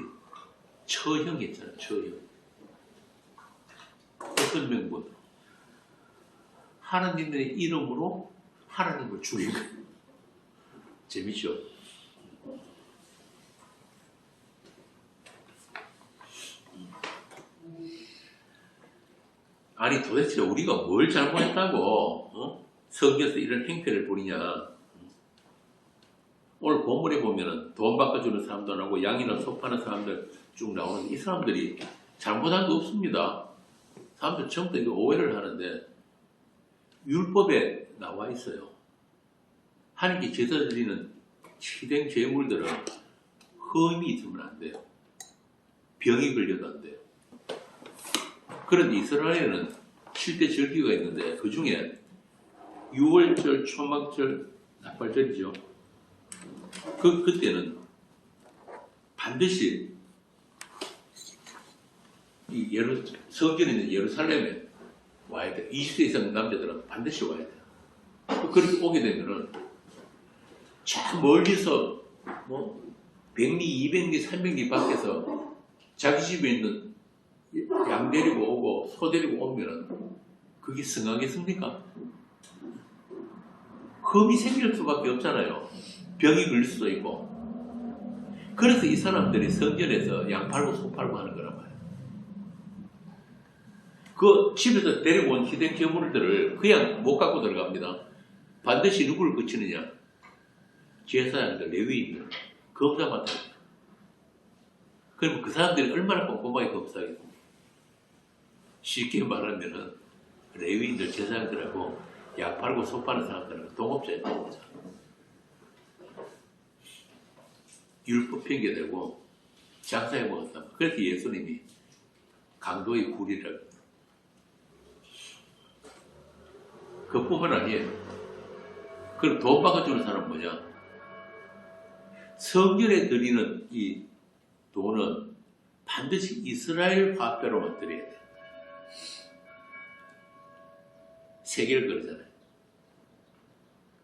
처형했잖아요. 처형. 어떤 명분? 하나님의 이름으로 하나님을 죽인 거예요. 재밌죠? 아니 도대체 우리가 뭘 잘못했다고 성경에서 이런 행태를 부리냐. 오늘 본문에 보면은 돈 바꿔주는 사람도 나오고 양이나 소 파는 사람들 쭉 나오는데 이 사람들이 잘못한 거 없습니다. 사람들 전부 다 오해를 하는데 율법에 나와 있어요. 하나님께 제사 드리는 희생 제물들은 흠이 있으면 안 돼요. 병이 걸려도 안 돼요. 그런데 이스라엘에는 7대 절기가 있는데 그 중에 6월절, 초막절, 납발절이죠. 그때는 반드시 이 성전에 있는 예루살렘에 와야 돼. 20세 이상 남자들은 반드시 와야 돼요. 그렇게 오게 되면은 저 멀리서 뭐 100리, 200리, 300리 밖에서 자기 집에 있는 양 데리고 오고 소 데리고 오면은 그게 승하겠습니까? 흠이 생길 수밖에 없잖아요. 병이 걸릴 수도 있고. 그래서 이 사람들이 성전에서 양 팔고 소 팔고 하는 거란 말이에요. 그 집에서 데리고 온 희생 제물들을 그냥 못 갖고 들어갑니다. 반드시 누구를 거치느냐? 제사장들, 레위인들, 검사 맡아요. 그럼 그 사람들이 얼마나 꼼꼼하게 검사하겠습니까? 쉽게 말하면은 레위인들, 제사장들하고 약 팔고 소 파는 사람들하고 동업자예요, 동업자. 율법 핑계대고 장사해 먹었다. 그래서 예수님이 강도의 구리라고. 그뿐만 아니에요. 그럼 돈 바꿔주는 사람은 뭐냐? 성전에 드리는 이 돈은 반드시 이스라엘 화폐로만 드려야 돼. 세계를 그러잖아요.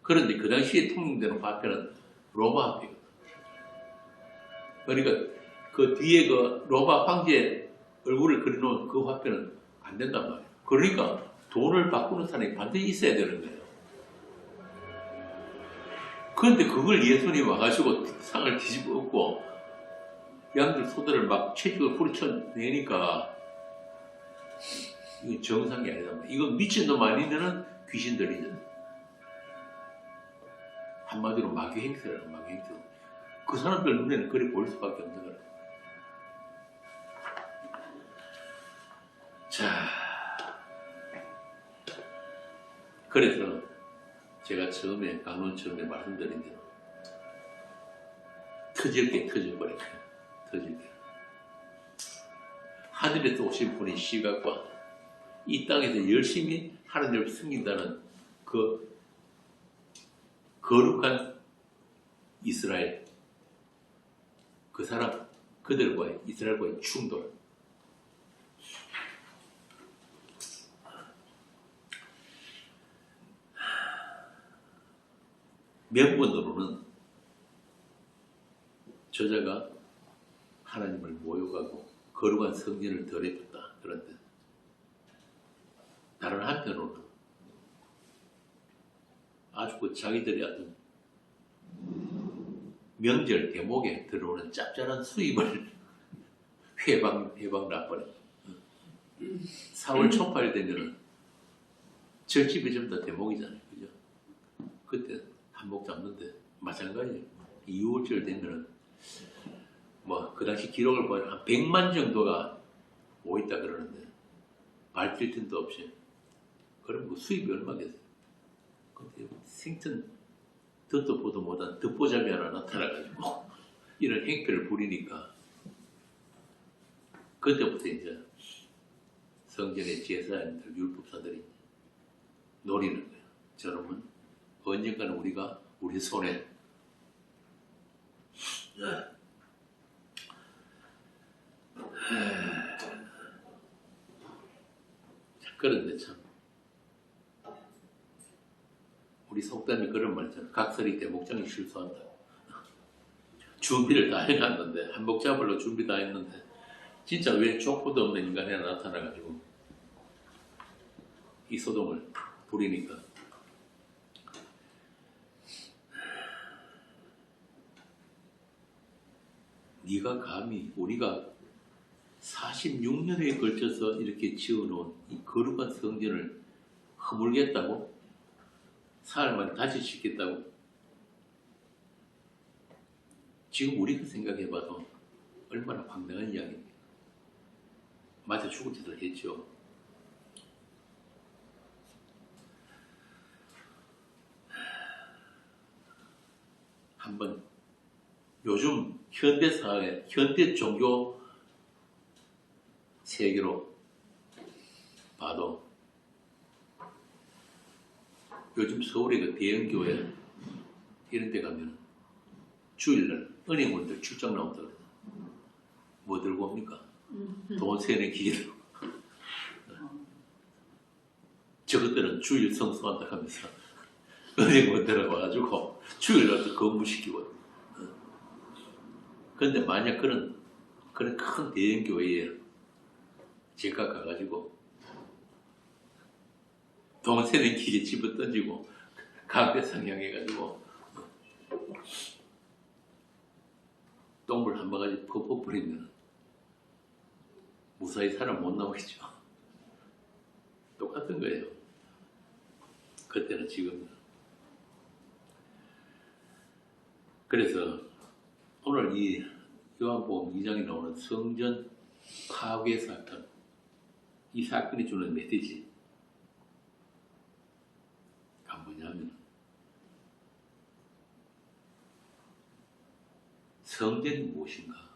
그런데 그 당시에 통용되는 화폐는 로마 화폐거든. 그러니까 그 뒤에 그 로마 황제 얼굴을 그려놓은 그 화폐는 안 된단 말이에요. 그러니까 돈을 바꾸는 사람이 반드시 있어야 되는 거예요. 그런데 그걸 예수님이 와가지고 상을 뒤집어 엎고 양들 소들을 막 채찍을 후려쳐내니까 이건 정상이 아니다. 이건 미친놈 아니면은 귀신 들리는 한마디로 마귀 행세라고. 마귀 행세. 그 사람들 눈에는 그리 보일 수밖에 없는 거라. 자, 그래서 제가 처음에 강론 처음에 말씀드린 대로 터질 게 터져버려요. 터질 게. 하늘에서 오신 분이 시각과 이 땅에서 열심히 하나님을 섬긴다는 그 거룩한 이스라엘, 그 사람, 그들과의 이스라엘과의 충돌. 명분으로는 저자가 하나님을 모욕하고 거룩한 성전을 더럽혔다. 그런데 다른 한편으로는 아주 그 자기들이 어떤 명절 대목에 들어오는 짭짤한 수입을 회방 나버려. 4월 초팔이 되면은 절집이 좀 더 대목이잖아요. 그죠? 그때 한복 잡는데 마찬가지예요. 2월절 되면은 뭐 그 당시 기록을 보면 한 100만 정도가 모였다 그러는데 발길 틈도 없이 그럼 그 수입이 얼마겠어요? 근데 생전 듣도 보도 못한 듣보잡이 하나 나타나가지고 이런 행패를 부리니까 그때부터 이제 성전의 제사장들, 율법사들이 노리는 거예요. 저놈은 언젠가는 우리가 우리 손에 그런데 참 우리 속담이 그런 말 있잖아요. 각설이 대목장이 실수한다. 준비를 다 해놨는데 한복 잡으러 준비 다 했는데 진짜 왜 족보도 없는 인간이 하나 나타나가지고 이 소동을 부리니까 네가 감히 우리가 46년에 걸쳐서 이렇게 지어놓은 이 거룩한 성전을 허물겠다고? 사흘 만에 다시 짓겠다고? 지금 우리가 생각해봐도 얼마나 황당한 이야기입니까? 맞아 죽을 짓을 했죠. 한번 요즘 현대 사회, 현대 종교 세계로 봐도 요즘 서울의 그 대형교회 이런 데 가면 주일날 은행원들 출장 나온다 그래요. 뭐 들고 옵니까? 돈 세는 기계로. 저것들은 주일 성수한다 하면서 은행원 들어와가지고 주일날도 근무시키고. 그런데 만약 그런 큰 대형교회에 제가 가가지고 돈 세는 기계 집어 던지고 강대 상향해가지고 똥물 한 바가지 퍽퍽 뿌리면 무사히 사람 못 나오겠죠. 똑같은 거예요. 그때는 지금. 그래서 오늘 이 요한복음 2장에 나오는 성전 파괴 사건, 이 사건이 주는 메시지가 뭐냐면 성전이 무엇인가?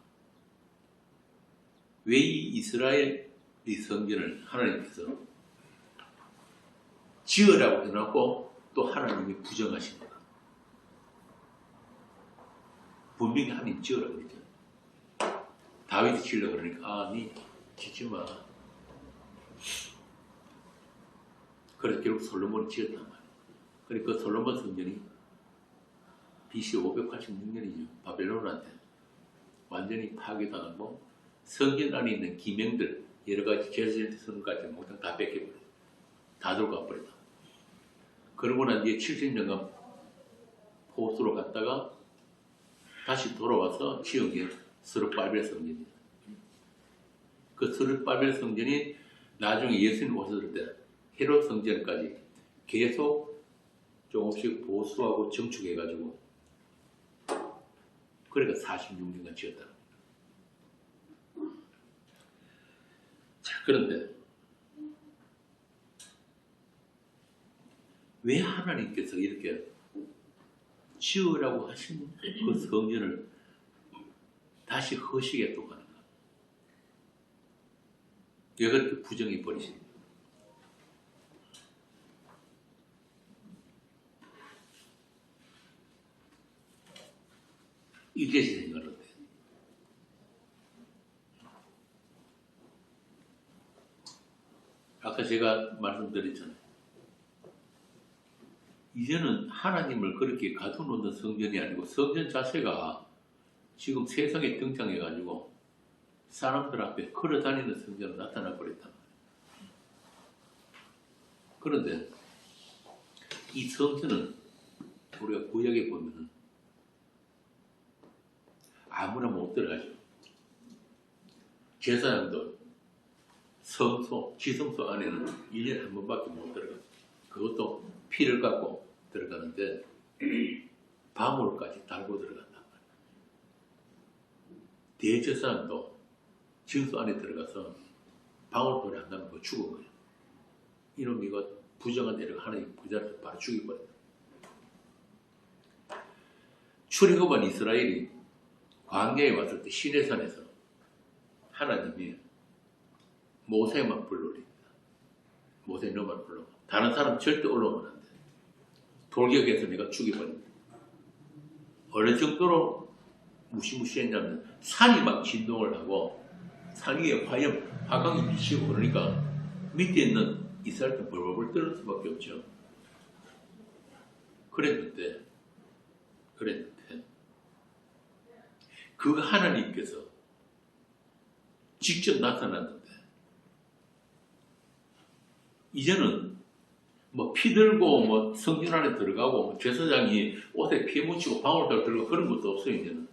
왜 이 이스라엘 이 성전을 하나님께서 지으라고 해놓고 또 하나님이 부정하십니다. 분명히 하나님 지으라고 그랬죠. 다윗이 지으려고 그러니까 니 짓지 마. 그래서 결국 솔로몬이 지었단 말이에요. 그러니까 솔로몬 성전이 BC 586년이죠. 바벨론한테 완전히 파괴당하고 성전 안에 있는 기명들 여러 가지 제사장들까지 모두 다 뺏겨버려요. 다 들고 가버렸다. 그러고 난 뒤에 70년간 포수로 갔다가 다시 돌아와서 지은 게 스룹바벨 성전입니다. 그 스룹바벨 성전이 나중에 예수님 오셨을 때 헤롯 성전까지 계속 조금씩 보수하고 증축해가지고 그러니까 46년간 지었다. 자, 그런데 왜 하나님께서 이렇게 지으라고 하신 그 성전을 다시 허시게 또 하는가? 왜 그렇게 부정해 버리십니까? 이게 제 생각은 어때요? 아까 제가 말씀드렸잖아요. 이제는 하나님을 그렇게 가둬놓는 성전이 아니고 성전 자체가 지금 세상에 등장해가지고 사람들 앞에 걸어다니는 성전으로 나타나 버렸단 말이에요. 그런데 이 성전은 우리가 구약에 보면은 아무나 못 들어가죠. 제사장도 성소, 지성소 안에는 1년에 한 번밖에 못 들어가요. 그것도 피를 갖고 들어가는데 방울까지 달고 들어간단 말이에요. 대제사장도 지성소 안에 들어가서 방울소리 안 나면 그거 죽은 거예요. 이놈 이거 부정한 대로 하나님 그 자리에서 바로 죽여버렸다. 출애굽한 이스라엘이 광야에 왔을 때 시내산에서 하나님이 모세만 불러올립니다. 모세 너만 불러. 다른 사람 절대 올라오면 안 돼. 돌격해서 내가 죽여버립니다. 어느 정도로 무시무시했냐면 산이 막 진동을 하고 산 위에 화강이 비치고 그러니까 밑에 있는 이스라엘은 벌벌 떨을 수밖에 없죠. 그랬는데 그 하나님께서 직접 나타났는데 이제는 뭐 피 들고 뭐 성전 안에 들어가고 뭐 제사장이 옷에 피 묻히고 방울도 들고 그런 것도 없어요. 이제는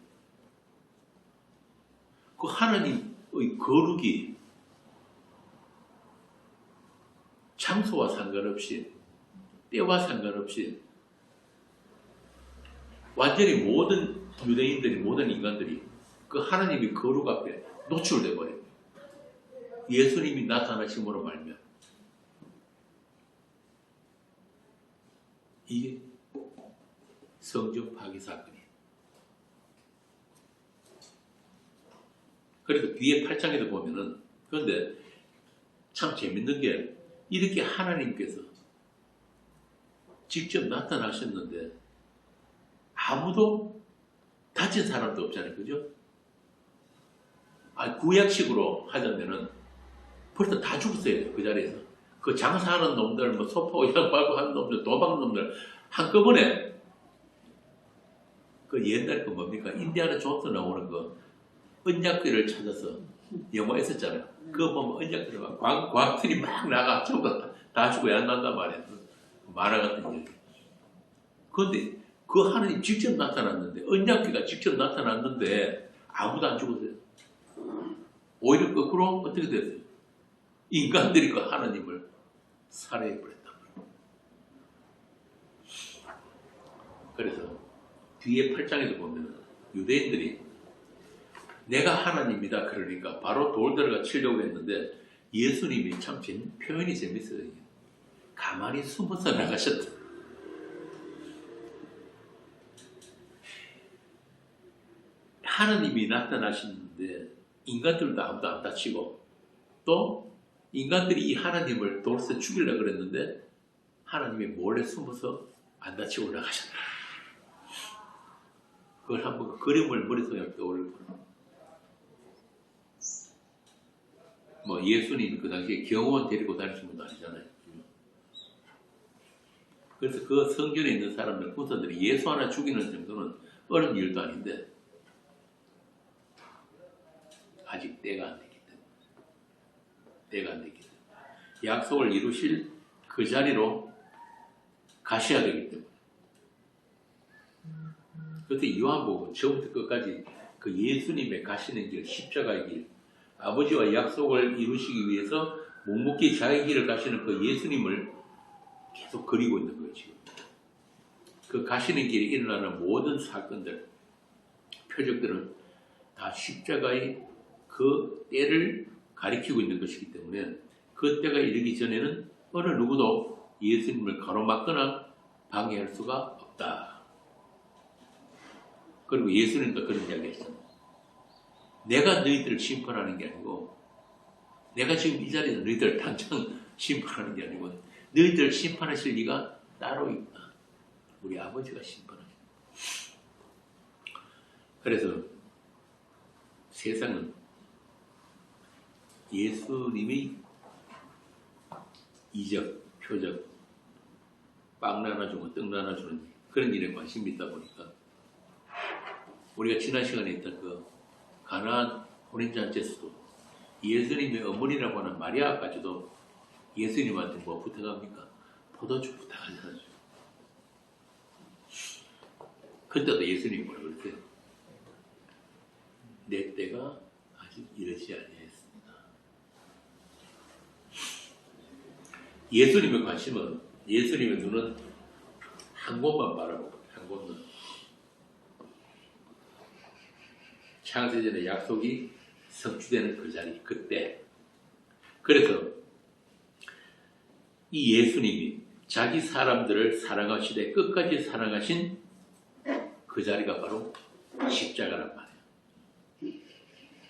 그 하나님의 거룩이 장소와 상관없이 때와 상관없이 완전히 모든 유대인들이 모든 인간들이 그 하나님의 거룩 앞에 노출돼 버립니다. 예수님이 나타나심으로 말미암아 이게 성전 파괴 사건이에요. 그래서 뒤에 8장에도 보면은 그런데 참 재밌는 게 이렇게 하나님께서 직접 나타나셨는데 아무도 다친 사람도 없잖아요. 그죠? 구약식으로 하자면은 벌써 다 죽었어요. 그 자리에서. 그 장사하는 놈들, 뭐 소포 양말고 하는 놈들, 도박 놈들 한꺼번에 그 옛날 그 뭡니까? 인디아나 존스 나오는 그 언약궤를 찾아서 영화 있었잖아요. 그거 보면 언약궤를 막 광틀이 막 나가 전부 다 죽어야 안 난단 말이에요. 만화 같은 일. 그런데 그 하나님 직접 나타났는데 언약궤가 직접 나타났는데 아무도 안 죽었어요. 오히려 거꾸로 어떻게 됐어요? 인간들이 그 하나님을 살해해버렸단 말이에요. 그래서 뒤에 8장에도 보면 유대인들이 내가 하나님이다 그러니까 바로 돌 들어가 치려고 했는데 예수님이 참 표현이 재밌어요. 가만히 숨어서 나가셨다. 하나님이 나타나시는데 인간들도 아무도 안 다치고 또 인간들이 이 하나님을 돌서 죽이려고 그랬는데 하나님이 몰래 숨어서 안 다치고 나가셨다. 그걸 한번 그림을 머릿속에 떠올리고 뭐 예수님이 그 당시에 경호원 데리고 다니신 분도 아니잖아요. 그래서 그 성전에 있는 사람들, 군사들이 예수 하나 죽이는 정도는 어려운 일도 아닌데 아직 때가 안 됐기 때문에 약속을 이루실 그 자리로 가셔야 되기 때문에 그때 요한복음 처음부터 끝까지 그 예수님의 가시는 길, 십자가의 길, 아버지와 약속을 이루시기 위해서 묵묵히 자기 길을 가시는 그 예수님을 계속 그리고 있는 거예요. 지금 그 가시는 길에 일어나는 모든 사건들, 표적들은 다 십자가의 그 때를 가리키고 있는 것이기 때문에 그 때가 이르기 전에는 어느 누구도 예수님을 가로막거나 방해할 수가 없다. 그리고 예수님도 그런 이야기 했습니다. 내가 너희들을 심판하는 게 아니고, 내가 지금 이 자리에서 너희들을 당장 심판하는 게 아니고, 너희들을 심판하실 리가 따로 있다. 우리 아버지가 심판하십니다. 그래서 세상은 예수님이 이적, 표적, 빵 나눠주고 떡 나눠주는 그런 일에 관심이 있다 보니까 우리가 지난 시간에 있던 그 가나안 혼인잔치에서도 예수님의 어머니라고 하는 마리아까지도 예수님한테 뭐 부탁합니까? 포도주 부탁하잖아요. 그때도 예수님이 뭐라 그랬어요? 내 때가 아직 이르지 아니하였습니다. 예수님의 관심은, 예수님의 눈은 한 곳만 바라보고, 한 곳만. 창세전의 약속이 성취되는 그 자리, 그때. 그래서 이 예수님이 자기 사람들을 사랑하시되 끝까지 사랑하신 그 자리가 바로 십자가란 말이에요.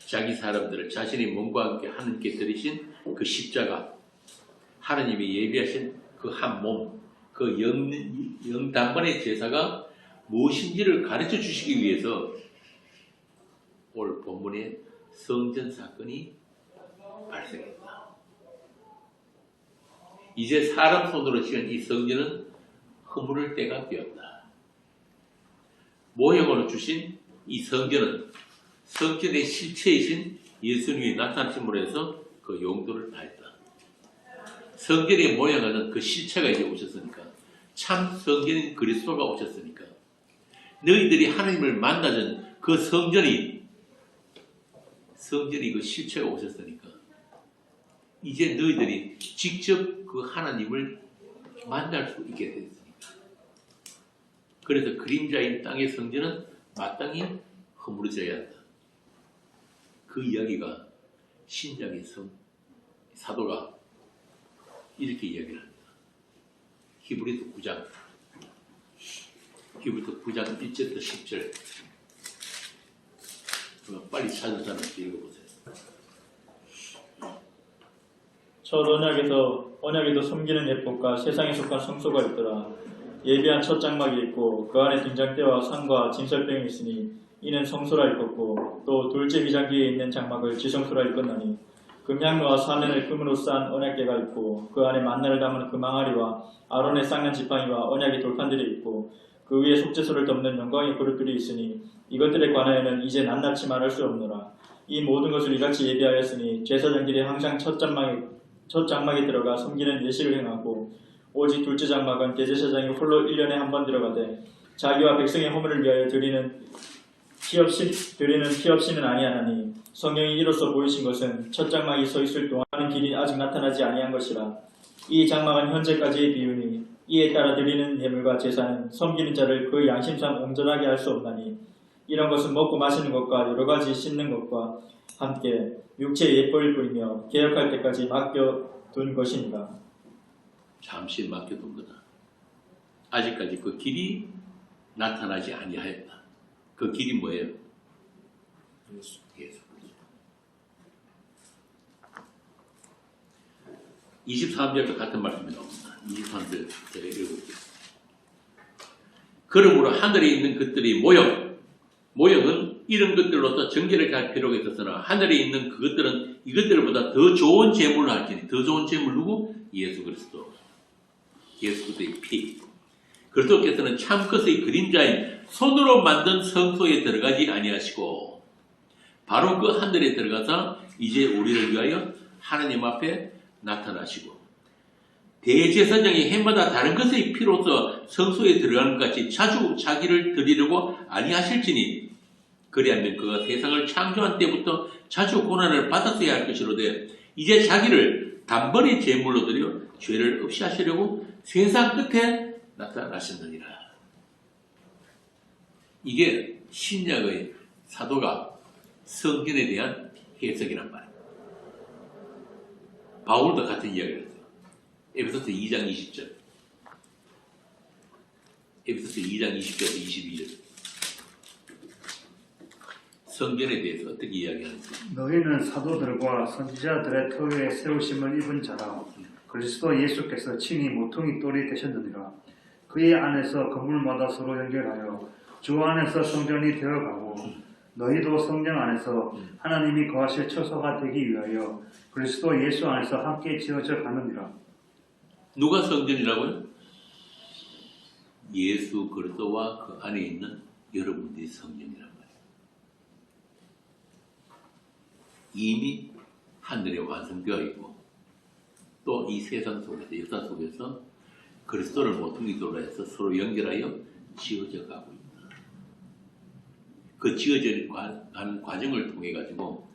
자기 사람들을 자신의 몸과 함께 하나님께 드리신 그 십자가, 하나님이 예비하신 그 한 몸, 그 영단번의 제사가 무엇인지를 가르쳐 주시기 위해서 오늘 본문에 성전 사건이 발생했다. 이제 사람 손으로 지은 이 성전은 허물을 때가 되었다. 모형으로 주신 이 성전은 성전의 실체이신 예수님이 나타나심으로 해서 그 용도를 다했다. 성전의 모형하는 그 실체가 이제 오셨으니까, 참 성전인 그리스도가 오셨으니까, 너희들이 하나님을 만나던 그 성전이 그 실체가 오셨으니까, 이제 너희들이 직접 그 하나님을 만날 수 있게 됐으니까. 그래서 그림자인 땅의 성전은 마땅히 허물어져야 한다. 그 이야기가 신약의 사도가 이렇게 이야기를 합니다. 히브리서 9장 1절부터 10절. 빨리 찾은 사람 읽어보세요. 첫 언약에도 섬기는 예법과 세상에 속한 성소가 있더라. 예비한 첫 장막이 있고 그 안에 등장대와 상과 진설병이 있으니 이는 성소라 일컫고, 또 둘째 위장기에 있는 장막을 지성소라 일컫나니, 금양로와 사면을 금으로 싼 언약궤가 있고 그 안에 만나를 담은 금항아리와 아론의 쌍난 지팡이와 언약의 돌판들이 있고 그 위에 속죄소를 덮는 영광의 그릇들이 있으니 이것들에 관하여는 이제 낱낱이 말할 수 없노라. 이 모든 것을 이같이 예비하였으니 제사장들이 항상 첫 장막에 들어가 섬기는 예식을 행하고, 오직 둘째 장막은 대제사장이 홀로 1년에 한 번 들어가되 자기와 백성의 허물을 위하여 드리는 피 없이는 아니하나니, 성경이 이로써 보이신 것은 첫 장막이 서 있을 동안 하는 길이 아직 나타나지 아니한 것이라. 이 장막은 현재까지의 비유니 이에 따라 드리는 예물과 제사는 섬기는 자를 그 양심상 온전하게 할 수 없나니, 이런 것은 먹고 마시는 것과 여러 가지 씻는 것과 함께 육체의 예법일 뿐이며 개혁할 때까지 맡겨둔 것이니라. 잠시 맡겨둔 거다. 아직까지 그 길이 나타나지 아니하였다. 그 길이 뭐예요? 예수. 23절도 같은 말씀이 나옵니다. 23절 제가 읽어볼게요. 그러므로 하늘에 있는 것들이 모형은 이런 것들로서 정결하게 할 필요가 있었으나 하늘에 있는 그것들은 이것들보다 더 좋은 제물을 할지니, 더 좋은 제물 누구? 예수 그리스도. 예수 그리스도의 피. 그리스도께서는 참 것의 그림자인 손으로 만든 성소에 들어가지 아니하시고 바로 그 하늘에 들어가서 이제 우리를 위하여 하나님 앞에 나타나시고, 대제사장이 해마다 다른 것의 피로서 성소에 들어가는 것 같이 자주 자기를 드리려고 아니하실지니, 그리하면 그가 세상을 창조한 때부터 자주 고난을 받았어야 할 것이로되 이제 자기를 단번에 제물로 드려 죄를 없이 하시려고 세상 끝에 나타나셨느니라. 이게 신약의 사도가 성전에 대한 해석이란 말이에요. 바울도 같은 이야기를 했어요. 에베소서 2장 20절. 에베소서 2장 20절에서 22절. 성전에 대해서 어떻게 이야기하는지. 너희는 사도들과 선지자들의 터위에 세우심을 입은 자라. 그리스도 예수께서 친히 모퉁이 돌이 되셨느니라. 그의 안에서 건물마다 서로 연결하여 주 안에서 성전이 되어가고 너희도 성령 안에서 하나님이 거하실 처소가 되기 위하여 그리스도 예수 안에서 함께 지어져 가느니라. 누가 성전이라고요? 예수 그리스도와 그 안에 있는 여러분들이 성전이란 말이에요. 이미 하늘에 완성되어 있고 또 이 세상 속에서 역사 속에서 그리스도를 모퉁이돌로 해서 서로 연결하여 지어져 가고 있다. 그 지어져 가는 과정을 통해 가지고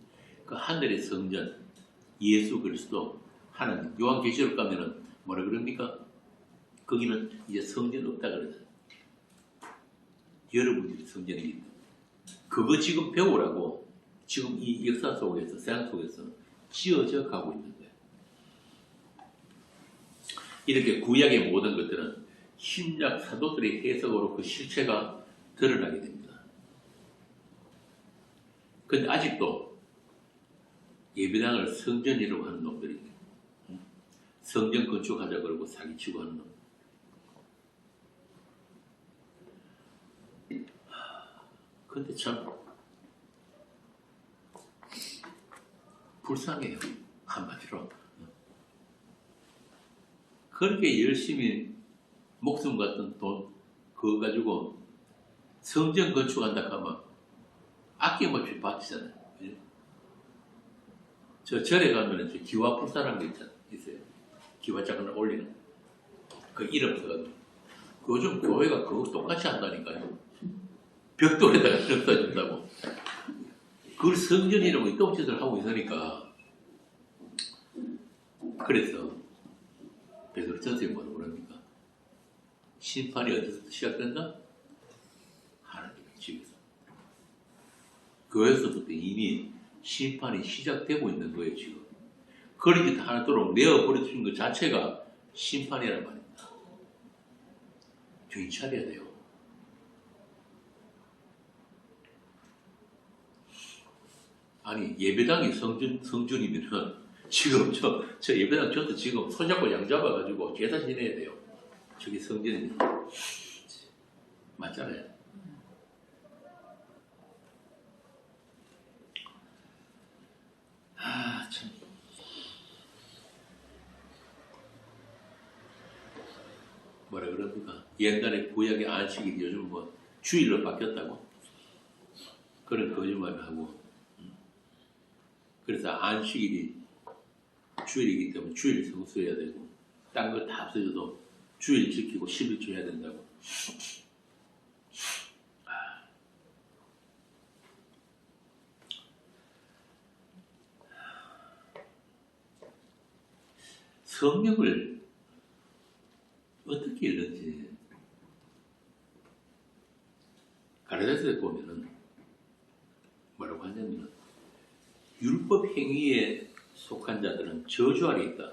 그 하늘의 성전 예수 그리스도 하나님 요한계시록 가면은 뭐라 그럽니까? 거기는 이제 성전 없다 그러잖아요. 여러분들이 성전이기 때문에 그거 지금 배우라고 지금 이 역사 속에서 세상 속에서 지어져 가고 있는 거예요. 이렇게 구약의 모든 것들은 신약 사도들의 해석으로 그 실체가 드러나게 됩니다. 그런데 아직도 예배당을 성전이라고 하는 놈들이 성전 건축하자 그러고 사기치고 하는 놈. 근데 참 불쌍해요. 한마디로. 그렇게 열심히 목숨 같은 돈 그거 가지고 성전 건축한다 하면 아낌없이 바치잖아요. 그죠? 저 절에 가면은 저 기와불사라는 게 있어요. 기와장을 올리는 그 이름 써가지고 요즘 교회가 그거 똑같이 한다니까요. 벽돌에다가 적 써준다고. 그걸 성전이라고 이 똥짓을 하고 있으니까. 그래서 베드로 전서에 뭐라고 그럽니까? 심판이 어디서 시작된다? 하나님의 집에서. 교회에서부터 이미 심판이 시작되고 있는 거예요, 지금. 그렇게 하도록 내어버려주는 것 자체가 심판이란 말입니다. 정신 차려야 돼요. 아니, 예배당이 성전이면은 지금 저 예배당 저도 지금 손잡고 양 잡아가지고 제사 지내야 돼요. 저기 성전입니다. 맞잖아요. 아, 참. 뭐라 그럽니까? 옛날에 구약의 안식일이 요즘 뭐 주일로 바뀌었다고? 그런 거짓말을 하고. 그래서 안식일이 주일이기 때문에 주일 성수해야 되고 딴 거 다 없어져도 주일 지키고 11조 해야 된다고. 성경을 어떻게 읽는지 가라사서에 보면은 뭐라고 하냐면 율법 행위에 속한 자들은 저주 아래 있다.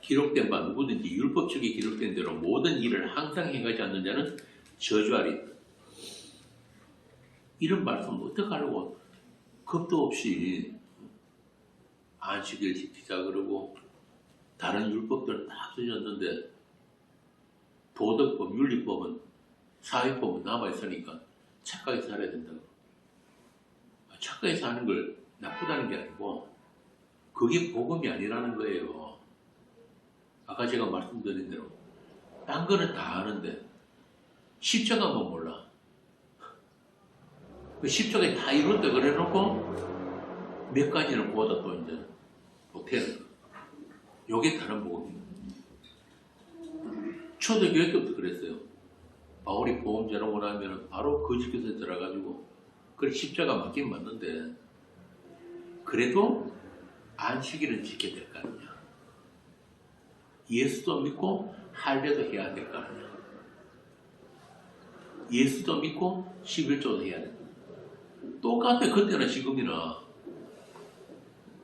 기록된 바 누구든지 율법책에 기록된 대로 모든 일을 항상 행하지 않는 자는 저주 아래 있다. 이런 말씀 어떡하려고 겁도 없이 안식일 지키자 그러고 다른 율법들은 다 없어졌는데 도덕법, 윤리법은 사회법은 남아있으니까 착하게 살아야 된다고. 착하게 사는 걸 나쁘다는 게 아니고 그게 복음이 아니라는 거예요. 아까 제가 말씀드린 대로 딴 거는 다 아는데 십자가만 몰라. 그 십자가에 다 이뤘다 그래 놓고 몇 가지는 보다 또 이제 못해요. 요게 다른 복음이에요. 초대교회 때부터 그랬어요. 바울이 복음 전하고 나면 바로 거짓교사에 들어가지고 그래 십자가 맞긴 맞는데 그래도 안식일은 지켜야 될 거 아니냐. 예수도 믿고 할례도 해야 될 거 아니냐. 예수도 믿고 11조도 해야 될 거 아니냐. 똑같아. 그때나 지금이나.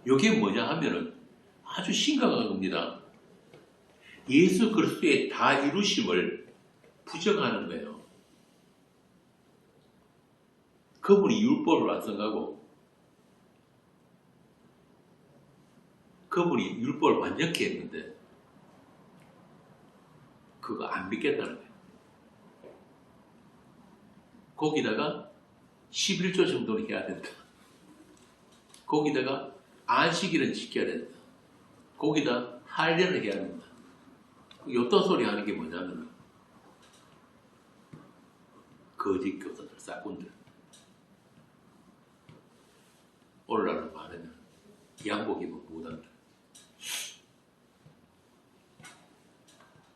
이게 뭐냐 하면은 아주 심각한 겁니다. 예수 그리스도의 다 이루심을 부정하는 거예요. 그분이 율법을 완성하고 그분이 율법을 완전케 했는데 그거 안 믿겠다는 거예요. 거기다가 11조 정도는 해야 된다. 거기다가 안식일은 지켜야 된다. 거기다 할례를 해야 된다. 요딴 소리 하는 게 뭐냐면 거짓 교사들, 싹군들. 오늘날로 말하면 양복 입은 무당들.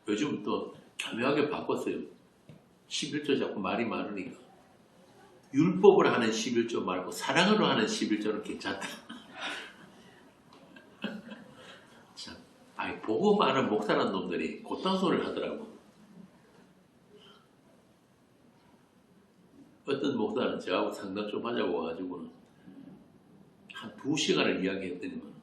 요즘 또 교묘하게 바꿨어요. 11조 자꾸 말이 많으니까 율법을 하는 11조 말고 사랑으로 하는 11조는 괜찮다. 참, 아니 보고 많은 목사란 놈들이 그딴 소리를 하더라고. 어떤 목사는 저하고 상담 좀 하자고 와가지고는 한 2시간을 이야기했더니만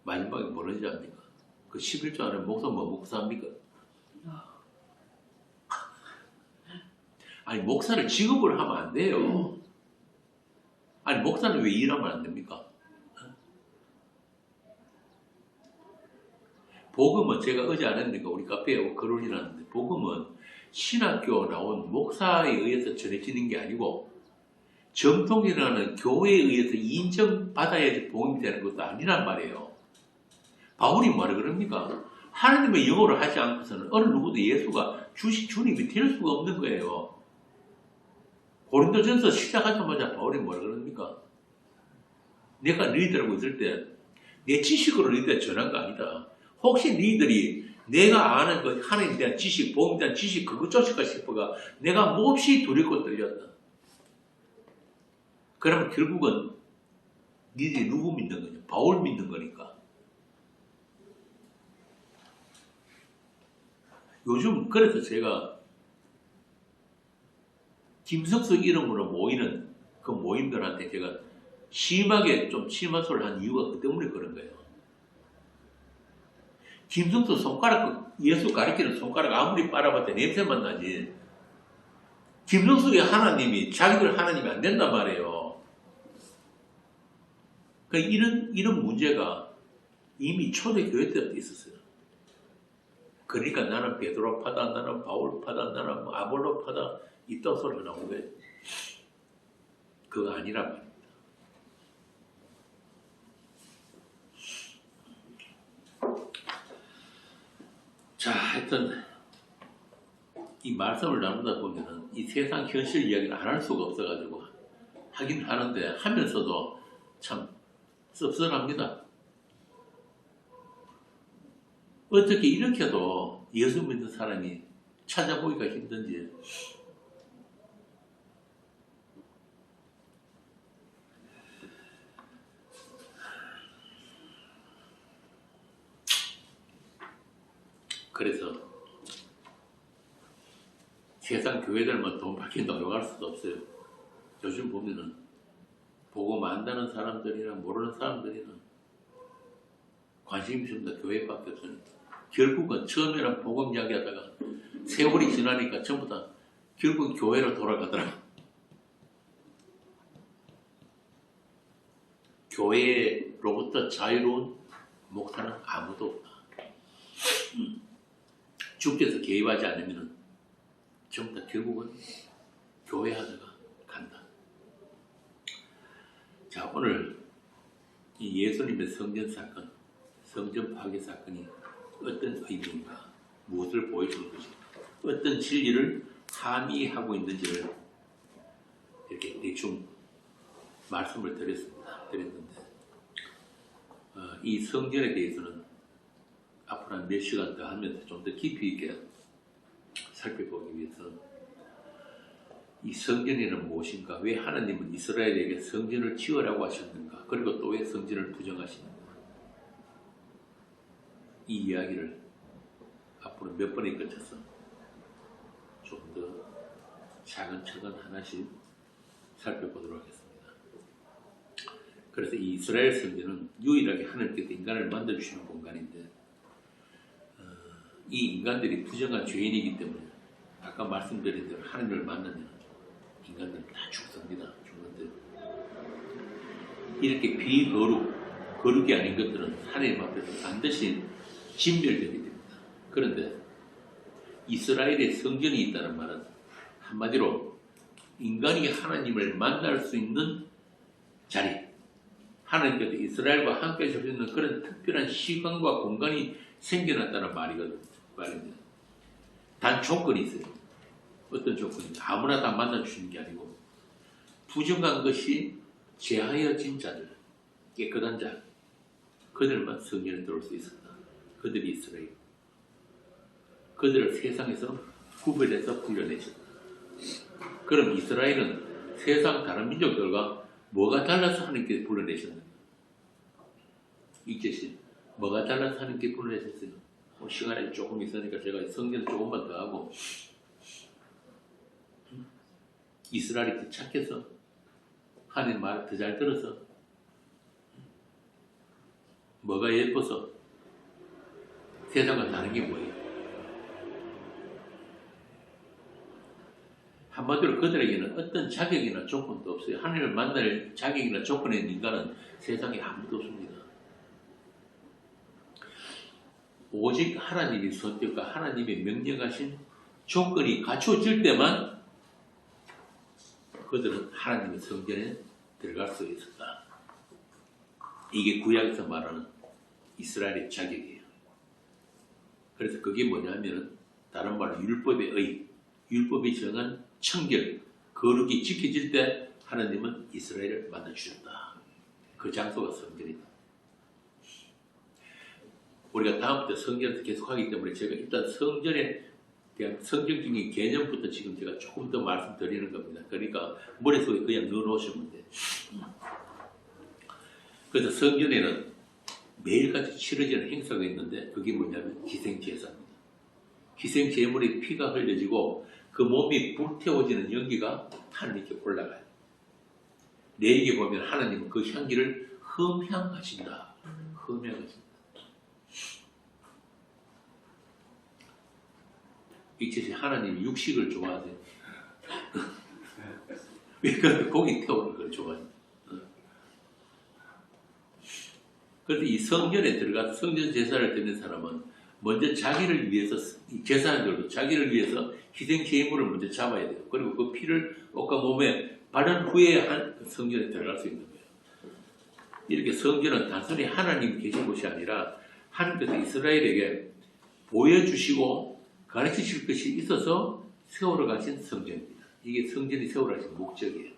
마지막에 뭐라는지 압니까? 그 11조 안에 목사 뭐 먹고 삽니까? 아니 목사를 직업을 하면 안 돼요. 아니 목사는 왜 일하면 안 됩니까? 복음은 제가 어제 안 했는데 우리 카페에 글 올리놨는데 복음은 신학교 나온 목사에 의해서 전해지는 게 아니고 정통이라는 교회에 의해서 인정받아야지 복음이 되는 것도 아니란 말이에요. 바울이 뭐라 그럽니까? 하나님의 영어를 하지 않고서는 어느 누구도 예수가 주님이 될 수가 없는 거예요. 고린도전서 시작하자마자 바울이 뭐라 그럽니까? 내가 너희들하고 있을 때 내 지식으로 너희들 전한 거 아니다. 혹시 너희들이 내가 아는 그 하나님에 대한 지식, 복음에 대한 지식 그거 쫓을까 싶어가 내가 몹시 두렵고 떨렸다. 그러면 결국은 니들이 누구 믿는 거냐? 바울 믿는 거니까. 요즘 그래서 제가 김석수 이름으로 모이는 그 모임들한테 제가 심하게 좀 심한 소리를 한 이유가 그 때문에 그런 거예요. 김석수 손가락, 예수 가리키는 손가락 아무리 빨아봤자 냄새만 나지. 김석수의 하나님이 자기들 하나님이 안 된단 말이에요. 그러니까 이런 문제가 이미 초대교회 때부터 있었어요. 그러니까 나는 베드로파다, 나는 바울파다, 나는 뭐 아볼로파다 이딴 소리가 나오는 거예요. 그거 아니란 말입니다. 자, 하여튼 이 말씀을 나누다 보면은 이 세상 현실 이야기를 안 할 수가 없어가지고 하긴 하는데 하면서도 참 씁쓸합니다. 어떻게 이렇게도 예수 믿는 사람이 찾아보기가 힘든지. 그래서 세상 교회들만 돈 받기 노력할 수도 없어요. 요즘 보면은 복음 안다는 사람들이나 모르는 사람들이나 관심이 전부 다 교회밖에 없으니까 결국은 처음에는 복음 이야기하다가 세월이 지나니까 전부 다 결국 교회로 돌아가더라. 교회로부터 자유로운 목사는 아무도 없다. 주께서 개입하지 않으면 전부 다 결국은 교회 하다가 간다. 자, 오늘 이 예수님의 성전 사건, 성전 파괴 사건이 어떤 의미인가, 무엇을 보여주는 것인가, 어떤 진리를 함의하고 있는지를 이렇게 대충 말씀을 드렸는데 이 성전에 대해서는 앞으로 한 몇 시간 더 하면서 좀 더 깊이 있게 살펴보기 위해서 이 성전이란 무엇인가, 왜 하나님은 이스라엘에게 성전을 지으라고 하셨는가, 그리고 또 왜 성전을 부정하시는가, 이 이야기를 앞으로 몇 번에 걸쳐서 좀 더 차근차근 하나씩 살펴보도록 하겠습니다. 그래서 이 이스라엘 성전은 유일하게 하나님께서 인간을 만들어주시는 공간인데 이 인간들이 부정한 죄인이기 때문에 아까 말씀드린 대로 하나님을 만나면 인간들은 다 죽습니다. 죽는데 이렇게 거룩이 아닌 것들은 하나님 앞에서 반드시 진멸되게 됩니다. 그런데 이스라엘의 성전이 있다는 말은 한마디로 인간이 하나님을 만날 수 있는 자리, 하나님께서 이스라엘과 함께 할 수 있는 그런 특별한 시간과 공간이 생겨났다는 말입니다. 단 조건이 있어요. 어떤 조건인가? 아무나 다 만나주시는 게 아니고 부정한 것이 제하여진 자들, 깨끗한 자, 그들만 성전에 들어올 수 있었다. 그들이 이스라엘. 그들을 세상에서 구별해서 불러내셨다. 그럼 이스라엘은 세상 다른 민족들과 뭐가 달라서 하나님께 불러내셨는가? 읽제시 뭐가 달라서 하나님께 불러내셨어요? 시간이 조금 있으니까 제가 성경 조금만 더 하고 이스라엘이 더 착해서 하나님 말을 더 잘 들어서 뭐가 예뻐서 세상과 다른 게 뭐예요? 한마디로 그들에게는 어떤 자격이나 조건도 없어요. 하나님을 만날 자격이나 조건이 있는 인간은 세상에 아무도 없습니다. 오직 하나님의 선택과 하나님의 명령하신 조건이 갖춰질 때만 그들은 하나님의 성전에 들어갈 수 있었다. 이게 구약에서 말하는 이스라엘의 자격이에요. 그래서 그게 뭐냐면 다른 말로 율법의 의, 율법이 정한 청결, 거룩이 지켜질 때 하나님은 이스라엘을 만나주셨다. 그 장소가 성전이다. 우리가 다음부터 성전에서 계속 하기 때문에 제가 일단 성전에 대한 성경적인 개념부터 지금 제가 조금 더 말씀드리는 겁니다. 그러니까 머릿속에 그냥 넣어놓으시면 돼요. 그래서 성전에는 매일같이 치러지는 행사가 있는데 그게 뭐냐면 희생제사입니다. 희생제물의 피가 흘려지고 그 몸이 불태워지는 연기가 하나님께 올라가요. 레위기에 보면 하나님은 그 향기를 흠향하신다. 흠향하신다. 이것이 하나님이 육식을 좋아하세요. 왜 그렇게 고기 태우는 걸 좋아해요? 그런데 이 성전에 들어가서 성전 제사를 드리는 사람은 먼저 자기를 위해서, 제사장들도 자기를 위해서 희생 제물을 먼저 잡아야 돼요. 그리고 그 피를 옷과 몸에 바른 후에 성전에 들어갈 수 있는 거예요. 이렇게 성전은 단순히 하나님이 계신 곳이 아니라 하나님께서 이스라엘에게 보여주시고 가르치실 것이 있어서 세우러 가신 성전입니다. 이게 성전이 세우러 가신 목적이에요.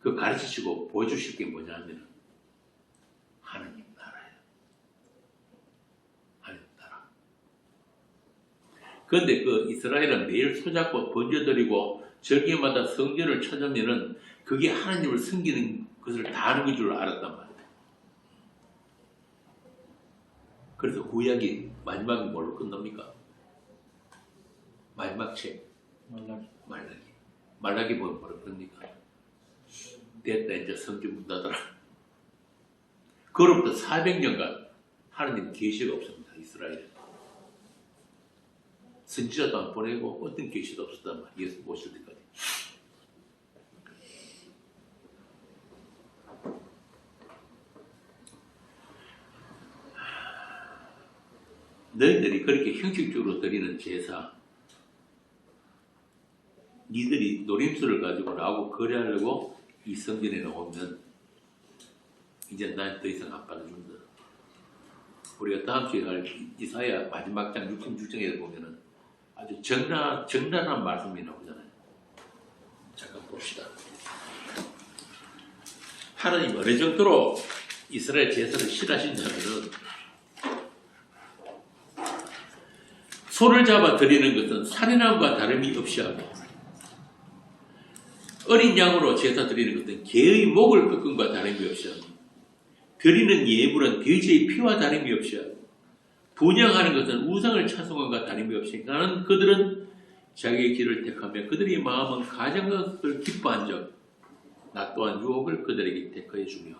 그 가르치시고 보여주실 게 뭐냐면 하나님 나라예요. 하나님 나라. 그런데 그 이스라엘은 매일 손잡고 번제드리고 절기마다 성전을 찾으면은 그게 하나님을 섬기는 것을 다 하는 줄 알았단 말이에요. 그래서 구약이 마지막에 뭘로 끝납니까? 마지막 책 말라기 보면 뭐로 끝납니까? 됐다 이제 성전 문 닫아라. 그로부터 400년간 하나님 계시가 없습니다. 이스라엘에. 선지자도 안 보내고 어떤 계시도 없었단 말이에요. 예수 모실 때까지. 너희들이 그렇게 형식적으로 드리는 제사, 니들이 노림수를 가지고 나하고 거래하려고 이 성전에 나오면 이제 난 더 이상 안 받아준다. 우리가 다음 주에 갈 이사야 마지막 장 66장에 보면은 아주 적나라한 말씀이 나오잖아요. 잠깐 봅시다. 하나님 어느 정도로 이스라엘 제사를 싫어하신다면은 소를 잡아 드리는 것은 살인함과 다름이 없이 하고 어린 양으로 제사 드리는 것은 개의 목을 꺾음과 다름이 없이 하고 드리는 예물은 돼지의 피와 다름이 없이 하고 분양하는 것은 우상을 찬송함과 다름이 없이 나는 그들은 자기의 길을 택하며 그들의 마음은 가정한 것을 기뻐한 적 나 또한 유혹을 그들에게 택하여 주며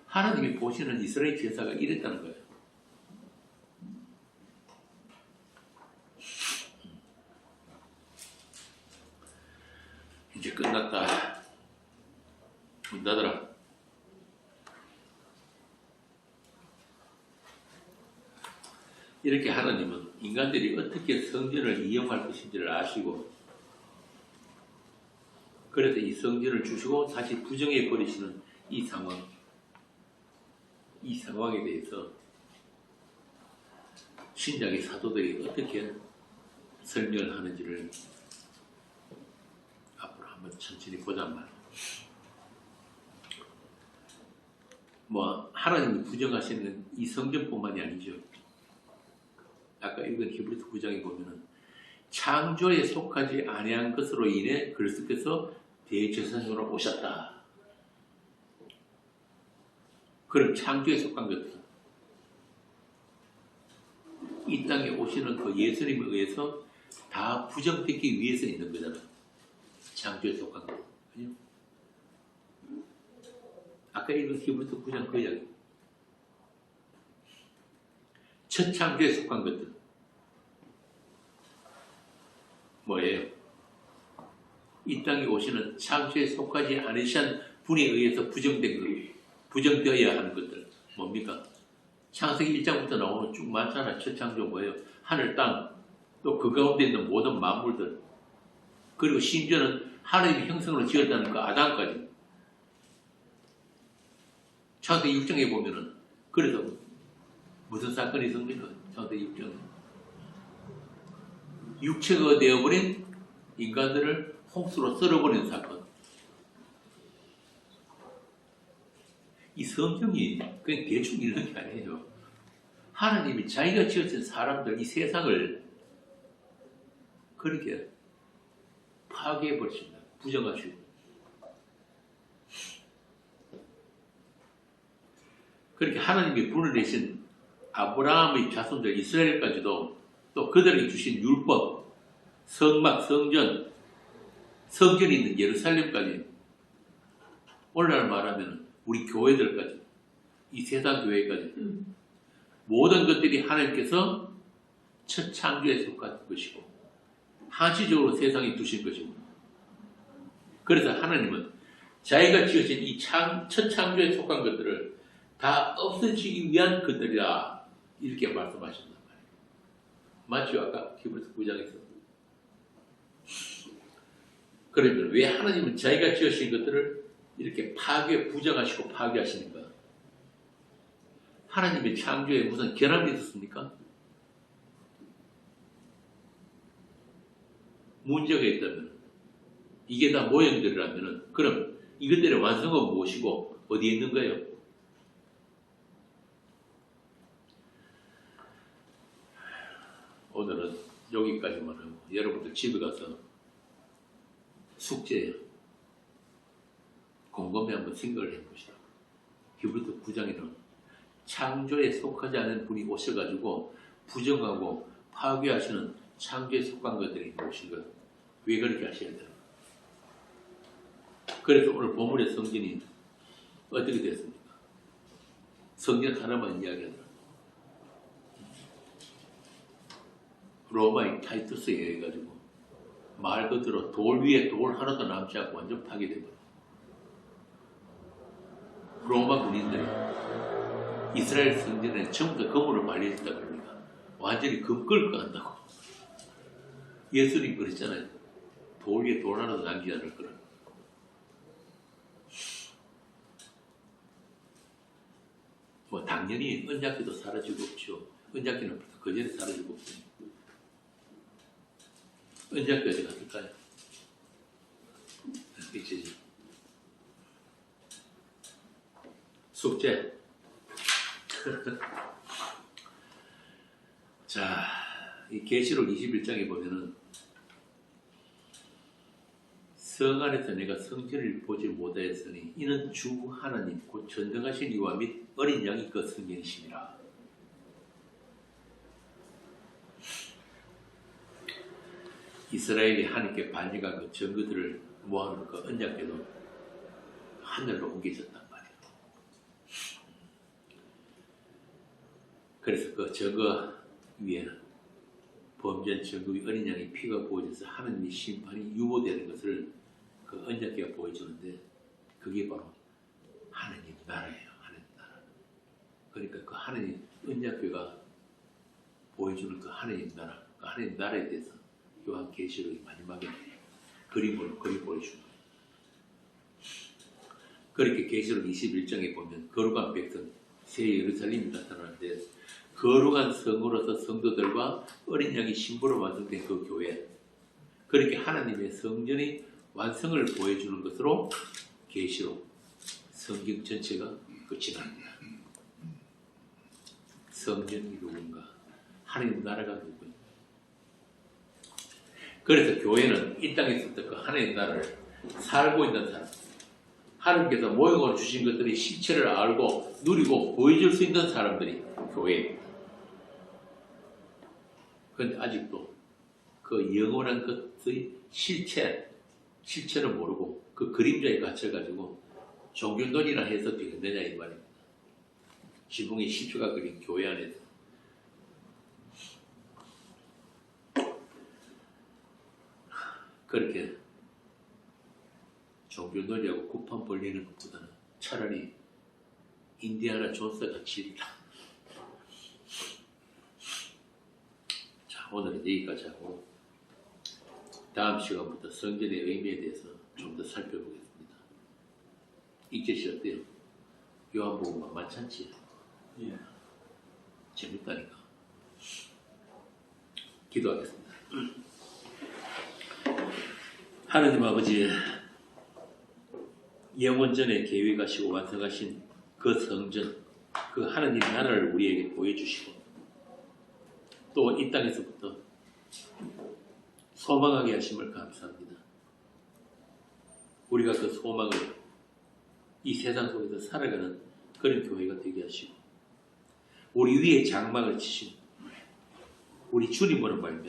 하나님이 보시는 이스라엘 제사가 이랬다는 거예요. 끝났다. 문 닫아라. 이렇게 하나님은 인간들이 어떻게 성전을 이용할 것인지를 아시고, 그래서 이 성전을 주시고 다시 부정해 버리시는 이 상황에 대해서 신약의 사도들이 어떻게 설명을 하는지를 앞으로 한번 천천히 보자 말이에요. 뭐 하나님이 부정하시는 이 성전뿐만이 아니죠. 아까 읽은 히브리서 9장에 보면은 창조에 속하지 아니한 것으로 인해 그리스도께서 대제사장으로 오셨다. 그럼 창조에 속한 것들, 이 땅에 오시는 그 예수님에 의해서 다 부정되기 위해서 있는 거잖아요. 창조에 속한 것. 그죠? 아까 읽은 히브리서 9장 그 이야기. 첫 창조에 속한 것들. 뭐예요? 이 땅에 오시는 창조에 속하지 않으신 분에 의해서 부정된 것, 부정되어야 하는 것들. 뭡니까? 창세기 1장부터 나오는 쭉 많잖아. 첫 창조 뭐예요? 하늘, 땅, 또 그 가운데 있는 모든 만물들. 그리고 심지어는 하나님의 형상으로 지었다는 그 아담까지. 창세기 6장에 보면은, 그래서 무슨 사건이 있습니까? 창세기 6장에. 육체가 되어버린 인간들을 홍수로 썰어버리는 사건. 이 성경이 그냥 대충 읽는 게 아니에요. 하나님이 자기가 지으신 사람들, 이 세상을 그렇게 파괴해버리십니다. 부정하시고. 그렇게 하나님이 불러내신 아브라함의 자손들 이스라엘까지도 또 그들에게 주신 율법, 성막, 성전, 성전이 있는 예루살렘까지, 오늘날 말하면 우리 교회들까지, 이 세상 교회까지 모든 것들이 하나님께서 첫 창조에 속한 것이고 한시적으로 세상에 두신 것이고, 그래서 하나님은 자기가 지으신 이 첫 창조에 속한 것들을 다 없애지기 위한 것들이라 이렇게 말씀하신단 말이에요. 맞죠? 아까 히브리서 9장에서. 그러면 왜 하나님은 자기가 지으신 것들을 이렇게 부정하시고 파괴하시는가? 하나님의 창조에 무슨 결함이 있었습니까? 문제가 있다면, 이게 다 모형들이라면, 그럼 이것들의 완성은 무엇이고 어디에 있는 거예요? 오늘은 여기까지만 하고 여러분들 집에 가서 숙제예요. 곰곰이 한번 생각을 해봅시다. 히브리서 9장에는 창조에 속하지 않은 분이 오셔가지고 부정하고 파괴하시는 창조에 속한 것들이 무엇인 것, 왜 그렇게 하셔야 되나? 그래서 오늘 본문의 성전이 어떻게 됐습니까? 성전 하나만 이야기하더라. 로마의 타이투스에 의해 가지고 말 그대로 돌 위에 돌 하나도 남지 않고 완전 파괴되고, 로마 군인들이 이스라엘 성전에 전부 다 금으로 말려있다 그러니까 완전히 금 끌고 간다고. 예수님 그랬잖아요. 돌 위에 돌 하나도 남기지 않을 거라. 뭐 당연히 언약궤도 사라지고 없죠. 언약궤는 그 전에 사라지고 없어요. 언약궤 어디 갔을까요? 있지. 숙제. 자, 이 계시록 21장에 보면은 성 안에서 내가 성전을 보지 못하였으니 이는 주 하나님 곧 전등하신 이와 및 어린 양이 그 성전이시니라. 이스라엘이 하나님께 반역한 그 증거들을 모아놓은 그 언약궤도 하늘로 옮겨졌단 말이에요. 그래서 그 증거 위에는 범죄한 증거 위 어린 양의 피가 부어져서 하나님의 심판이 유보되는 것을 그 언약궤가 보여주는데 그게 바로 하느님 나라예요. 하느님 나라. 그러니까 그 하느님 언약궤가 보여주는 그 하느님 나라, 그 하느님 나라에 대해서 요한계시록이 마지막에 그림으로 그림 보여주는 거예요. 그렇게 계시록 21장에 보면 거룩한 백성 새 예루살렘이 나타나는데 거룩한 성으로서 성도들과 어린 양이 신부로 완성된 그 교회, 그렇게 하나님의 성전의 완성을 보여주는 것으로 계시록 성경 전체가 끝이 납니다. 성전이 누군가, 하나님 나라가 누구냐. 그래서 교회는 이 땅에 있었던 그 하나님 나라를 살고 있는 사람, 하나님께서 모형으로 주신 것들이 실체를 알고 누리고 보여줄 수 있는 사람들이 교회입니다. 그런데 아직도 그 영원한 것의 실체를 모르고 그 그림자에 갇혀가지고 종교놀이나 해서 되겠느냐 이 말입니다. 지붕의 시표가 그린 교회 안에서 그렇게 종교놀이하고 구판 벌리는 것보다는 차라리 인디아나 존스가 질이다. 자, 오늘은 여기까지 하고 다음 시간부터 성전의 의미에 대해서 좀 더 살펴보겠습니다. 익제시 어때요? 요한복음 만만찮지? 예. 재밌다니까. 기도하겠습니다. 하느님 아버지, 영원전에 계획하시고 완성하신 그 성전, 그 하느님 나라를 우리에게 보여주시고 또 이 땅에서부터 소망하게 하심을 감사합니다. 우리가 그 소망을 이 세상 속에서 살아가는 그런 교회가 되게 하시고 우리 위에 장막을 치신 우리 주님으로 말미암아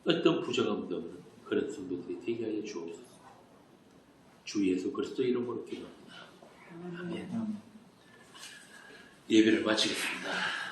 어떤 부정함도 없는 그런 성도들이 되게 하여 주옵소서. 주 예수 그리스도 이름으로 기도합니다. 아멘. 예배를 마치겠습니다.